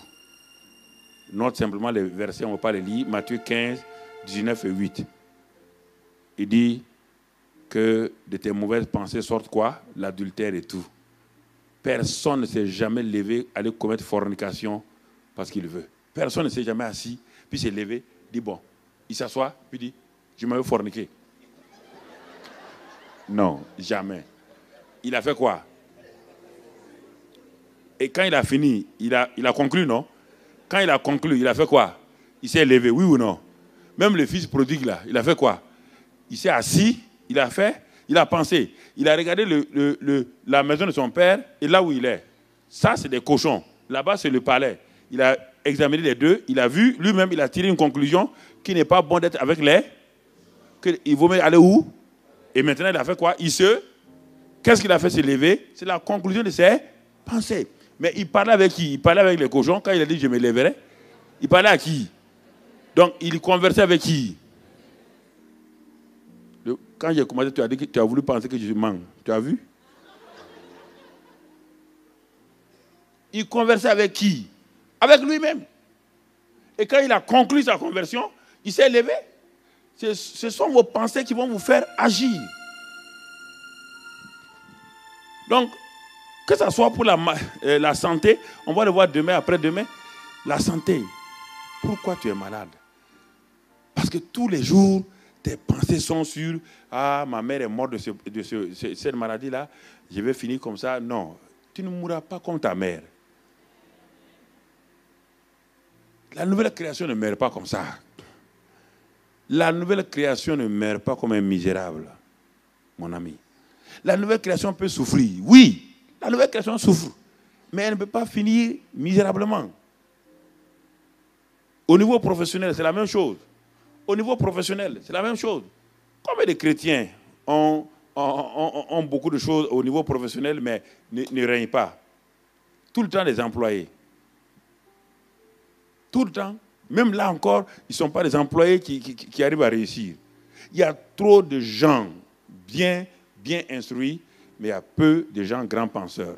Note simplement les versets, on ne va pas les lire. Matthieu 15, 19 et 8. Il dit que de tes mauvaises pensées sortent quoi? L'adultère et tout. Personne ne s'est jamais levé à aller commettre fornication parce qu'il veut. Personne ne s'est jamais assis, puis s'est levé, dit bon, il s'assoit, puis dit, je me veux forniquer. Non, jamais. Il a fait quoi? Et quand il a fini, il a conclu, non? Quand il a conclu, il a fait quoi? Il s'est levé, oui ou non? Même le fils prodigue là, il a fait quoi? Il s'est assis, il a fait, il a pensé. Il a regardé la maison de son père et là où il est. Ça, c'est des cochons. Là-bas, c'est le palais. Il a examiné les deux, il a vu, lui-même, il a tiré une conclusion qu'il n'est pas bon d'être avec les... Il vaut mieux aller où? Et maintenant, il a fait quoi? Qu'est-ce qu'il a fait? Se lever. C'est la conclusion de ses pensées. Mais il parlait avec qui? Il parlait avec les cochons. Quand il a dit je me lèverai, il parlait à qui? Donc, il conversait avec qui? Quand j'ai commencé, tu as dit que tu as voulu penser que je mens. Tu as vu? Il conversait avec qui? Avec lui-même. Et quand il a conclu sa conversion, il s'est levé. Ce sont vos pensées qui vont vous faire agir. Donc, que ce soit pour la santé, on va le voir demain, après-demain, la santé. Pourquoi tu es malade? Parce que tous les jours, tes pensées sont sur « Ah, ma mère est morte de cette maladie-là, je vais finir comme ça. » Non, tu ne mourras pas comme ta mère. La nouvelle création ne meurt pas comme ça. La nouvelle création ne meurt pas comme un misérable, mon ami. La nouvelle création peut souffrir. Oui, la nouvelle création souffre. Mais elle ne peut pas finir misérablement. Au niveau professionnel, c'est la même chose. Au niveau professionnel, c'est la même chose. Combien de chrétiens ont beaucoup de choses au niveau professionnel, mais ne règnent pas? Tout le temps des employés. Tout le temps. Même là encore, ils ne sont pas des employés qui arrivent à réussir. Il y a trop de gens bien instruits, mais il y a peu de gens grands penseurs.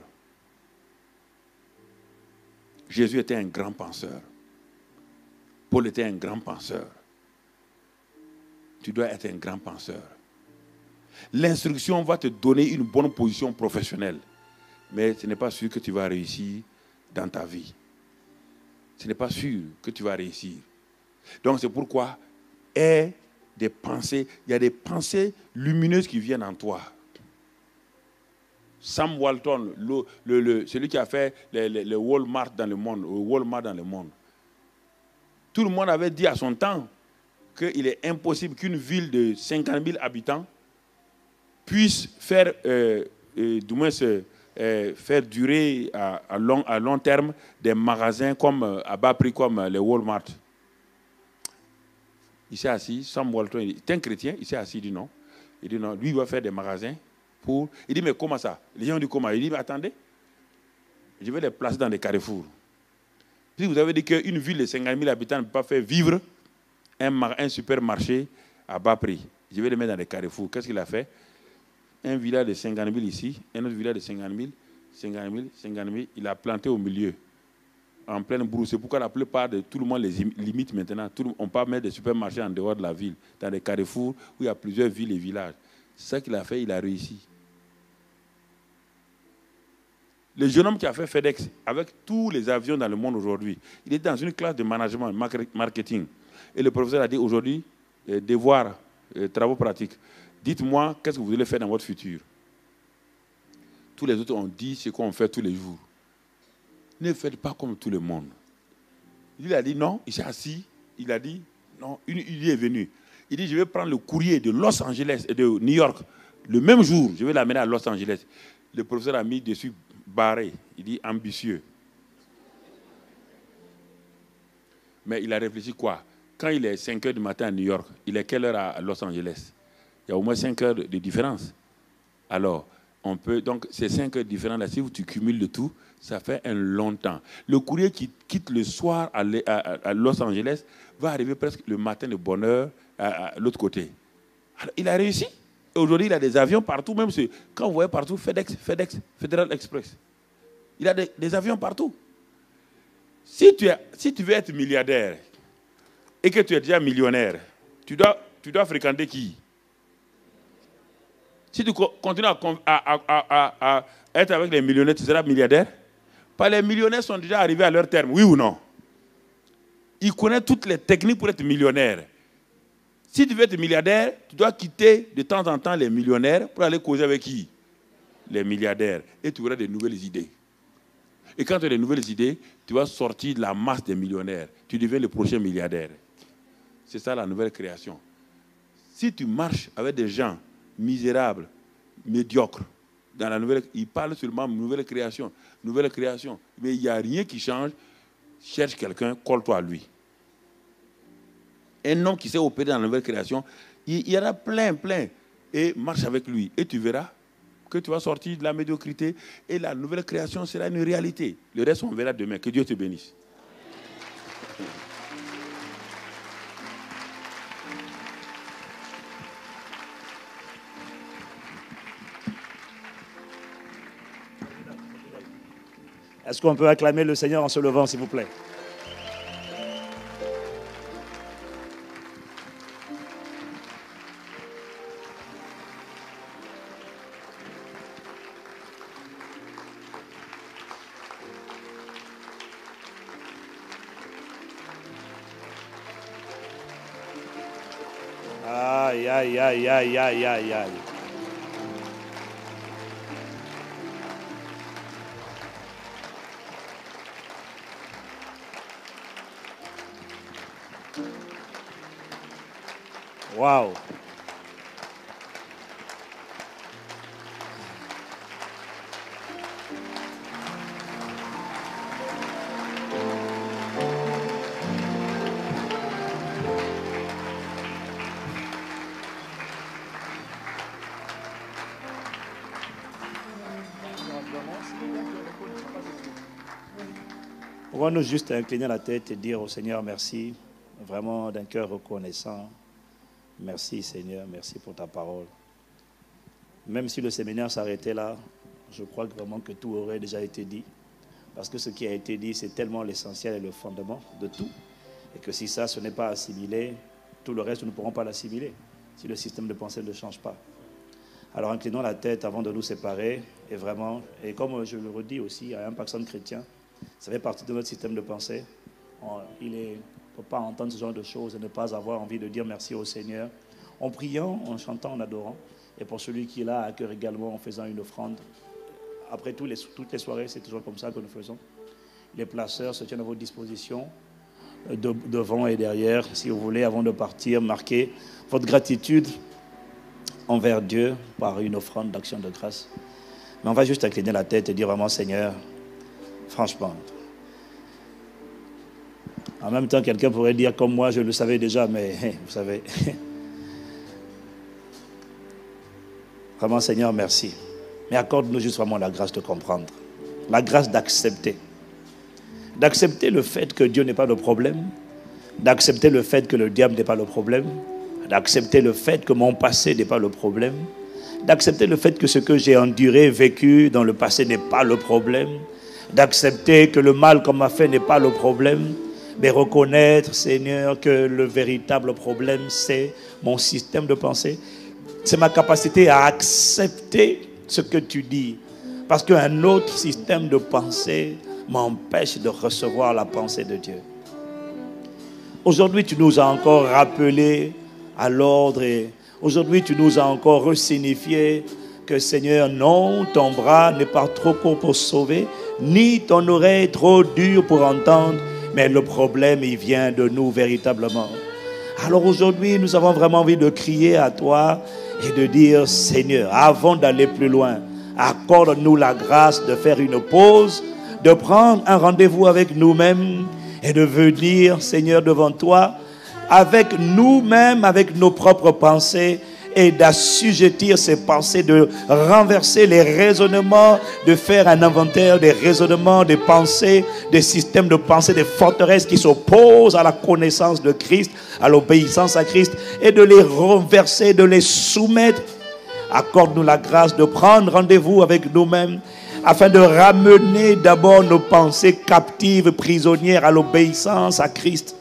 Jésus était un grand penseur. Paul était un grand penseur. Tu dois être un grand penseur. L'instruction va te donner une bonne position professionnelle, mais ce n'est pas sûr que tu vas réussir dans ta vie. Ce n'est pas sûr que tu vas réussir. Donc c'est pourquoi aie des pensées. Il y a des pensées lumineuses qui viennent en toi. Sam Walton, celui qui a fait le Walmart dans le monde, tout le monde avait dit à son temps qu'il est impossible qu'une ville de 50 000 habitants puisse faire, faire durer à long terme des magasins à bas prix comme les Walmart. Il s'est assis, Sam Walton, il est un chrétien, il s'est assis, il dit non. Il dit non, lui il va faire des magasins pour... Il dit mais comment ça? Les gens disent comment? Il dit mais attendez, je vais les placer dans des carrefours. Si vous avez dit qu'une ville de 50 000 habitants ne peut pas faire vivre un supermarché à bas prix, je vais les mettre dans des carrefours. Qu'est-ce qu'il a fait? Un village de 50 000 ici, un autre village de 50 000, 50 000, 50 000, il a planté au milieu, en pleine brousse. C'est pourquoi la plupart de tout le monde les limite maintenant. On ne peut pas mettre des supermarchés en dehors de la ville, dans des carrefours où il y a plusieurs villes et villages. C'est ça qu'il a fait, il a réussi. Le jeune homme qui a fait FedEx, avec tous les avions dans le monde aujourd'hui, il est dans une classe de management, marketing. Et le professeur a dit aujourd'hui, devoir, travaux pratiques. Dites-moi, qu'est-ce que vous voulez faire dans votre futur? Tous les autres ont dit ce qu'on fait tous les jours. Ne faites pas comme tout le monde. Il a dit non, il s'est assis, il a dit non, une idée est venue. Il dit je vais prendre le courrier de Los Angeles et de New York le même jour, je vais l'amener à Los Angeles. Le professeur a mis dessus barré. Il dit ambitieux. Mais il a réfléchi quoi? Quand il est 5 heures du matin à New York, il est quelle heure à Los Angeles? Il y a au moins 5 heures de différence. Alors, on peut, donc ces 5 heures différentes, là, si tu cumules le tout, ça fait un long temps. Le courrier qui quitte le soir à Los Angeles va arriver presque le matin de bonne heure à l'autre côté. Alors, il a réussi. Aujourd'hui, il a des avions partout, même quand vous voyez partout, FedEx, Federal Express. Il a des avions partout. Si tu veux être milliardaire et que tu es déjà millionnaire, tu dois fréquenter qui? Si tu continues à être avec les millionnaires, tu seras milliardaire? Pas les millionnaires sont déjà arrivés à leur terme, oui ou non? Ils connaissent toutes les techniques pour être millionnaire. Si tu veux être milliardaire, tu dois quitter de temps en temps les millionnaires pour aller causer avec qui? Les milliardaires. Et tu auras de nouvelles idées. Et quand tu as de nouvelles idées, tu vas sortir de la masse des millionnaires. Tu deviens le prochain milliardaire. C'est ça la nouvelle création. Si tu marches avec des gens misérables, médiocres, dans la nouvelle, ils parlent seulement de nouvelle création. Nouvelle création. Mais il n'y a rien qui change. Cherche quelqu'un, colle-toi à lui. Un homme qui s'est opéré dans la nouvelle création, il y en a plein. Et marche avec lui. Et tu verras que tu vas sortir de la médiocrité et la nouvelle création sera une réalité. Le reste, on verra demain. Que Dieu te bénisse. Est-ce qu'on peut acclamer le Seigneur en se levant, s'il vous plaît? Aïe. Wow. Pouvons-nous juste incliner la tête et dire au Seigneur merci, vraiment d'un cœur reconnaissant. Merci Seigneur, merci pour ta parole. Même si le séminaire s'arrêtait là, je crois vraiment que tout aurait déjà été dit. Parce que ce qui a été dit, c'est tellement l'essentiel et le fondement de tout. Et que si ça, ce n'est pas assimilé, tout le reste, nous ne pourrons pas l'assimiler. Si le système de pensée ne change pas. Alors inclinons la tête avant de nous séparer. Et vraiment, et comme je le redis aussi à un personne chrétien, ça fait partie de notre système de pensée. Il ne faut pas entendre ce genre de choses et ne pas avoir envie de dire merci au Seigneur. En priant, en chantant, en adorant. Et pour celui qui est là à cœur également, en faisant une offrande. Après toutes les soirées, c'est toujours comme ça que nous faisons. Les placeurs se tiennent à votre disposition, devant et derrière, si vous voulez, avant de partir, marquer votre gratitude envers Dieu par une offrande d'action de grâce. Mais on va juste incliner la tête et dire vraiment, Seigneur, franchement. En même temps, quelqu'un pourrait dire, comme moi, je le savais déjà, mais vous savez. Vraiment, Seigneur, merci. Mais accorde-nous juste vraiment la grâce de comprendre. La grâce d'accepter. D'accepter le fait que Dieu n'est pas le problème. D'accepter le fait que le diable n'est pas le problème. D'accepter le fait que mon passé n'est pas le problème. D'accepter le fait que ce que j'ai enduré, vécu dans le passé n'est pas le problème. D'accepter que le mal qu'on m'a fait n'est pas le problème. Mais reconnaître, Seigneur, que le véritable problème, c'est mon système de pensée. C'est ma capacité à accepter ce que tu dis. Parce qu'un autre système de pensée m'empêche de recevoir la pensée de Dieu. Aujourd'hui, tu nous as encore rappelé à l'ordre et aujourd'hui, tu nous as encore resignifié que Seigneur, non, ton bras n'est pas trop court pour sauver, ni ton oreille trop dure pour entendre, mais le problème, il vient de nous véritablement. Alors aujourd'hui, nous avons vraiment envie de crier à toi et de dire, Seigneur, avant d'aller plus loin, Accorde-nous la grâce de faire une pause, de prendre un rendez-vous avec nous-mêmes et de venir, Seigneur, devant toi, avec nous-mêmes, avec nos propres pensées, et d'assujettir ces pensées, de renverser les raisonnements, de faire un inventaire des raisonnements, des pensées, des systèmes de pensée, des forteresses qui s'opposent à la connaissance de Christ, à l'obéissance à Christ, et de les renverser, de les soumettre. Accorde-nous la grâce de prendre rendez-vous avec nous-mêmes, afin de ramener d'abord nos pensées captives, prisonnières à l'obéissance à Christ.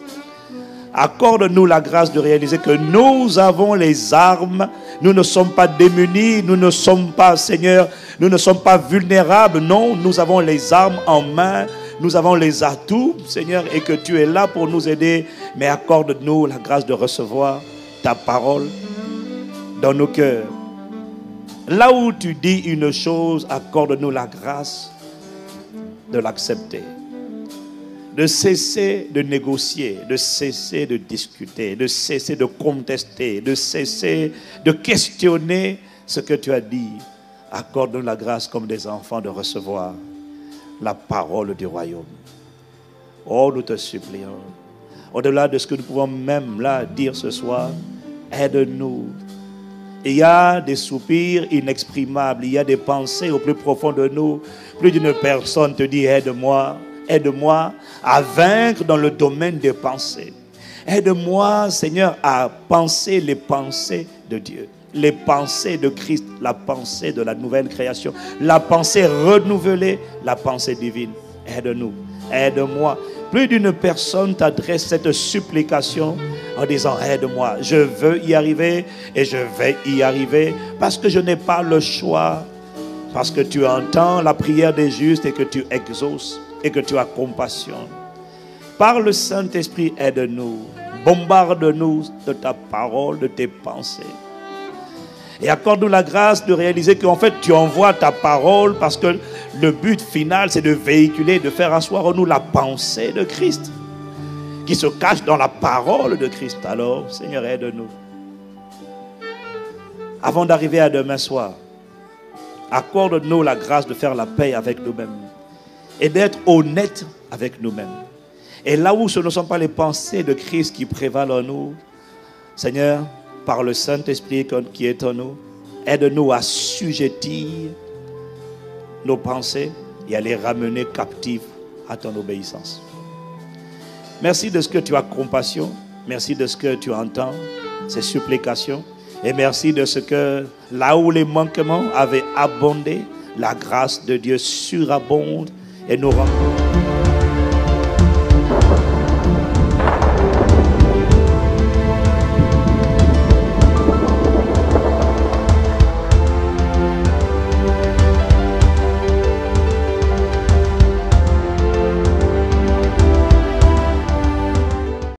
Accorde-nous la grâce de réaliser que nous avons les armes. Nous ne sommes pas démunis. Nous ne sommes pas, Seigneur, nous ne sommes pas vulnérables. Non, nous avons les armes en main. Nous avons les atouts, Seigneur, et que tu es là pour nous aider. Mais accorde-nous la grâce de recevoir ta parole dans nos cœurs. Là où tu dis une chose, accorde-nous la grâce de l'accepter. De cesser de négocier, de cesser de discuter, de cesser de contester, de cesser de questionner ce que tu as dit. Accorde-nous la grâce comme des enfants de recevoir la parole du royaume. Oh, nous te supplions. Au-delà de ce que nous pouvons même là dire ce soir, aide-nous. Il y a des soupirs inexprimables, il y a des pensées au plus profond de nous. Plus d'une personne te dit, aide-moi. Aide-moi à vaincre dans le domaine des pensées. Aide-moi, Seigneur, à penser les pensées de Dieu. Les pensées de Christ, la pensée de la nouvelle création. La pensée renouvelée, la pensée divine. Aide-nous, aide-moi. Plus d'une personne t'adresse cette supplication en disant, aide-moi. Je veux y arriver et je vais y arriver parce que je n'ai pas le choix. Parce que tu entends la prière des justes et que tu exauces. Et que tu as compassion. Par le Saint-Esprit, aide-nous. Bombarde-nous de ta parole, de tes pensées. Et accorde-nous la grâce de réaliser qu'en fait, tu envoies ta parole parce que le but final, c'est de véhiculer, de faire asseoir en nous la pensée de Christ qui se cache dans la parole de Christ. Alors, Seigneur, aide-nous. Avant d'arriver à demain soir, accorde-nous la grâce de faire la paix avec nous-mêmes. Et d'être honnête avec nous-mêmes. Et là où ce ne sont pas les pensées de Christ qui prévalent en nous, Seigneur, par le Saint-Esprit qui est en nous, aide-nous à assujettir nos pensées et à les ramener captives à ton obéissance. Merci de ce que tu as compassion. Merci de ce que tu entends, ces supplications. Et merci de ce que, là où les manquements avaient abondé, la grâce de Dieu surabonde et nous rencontre.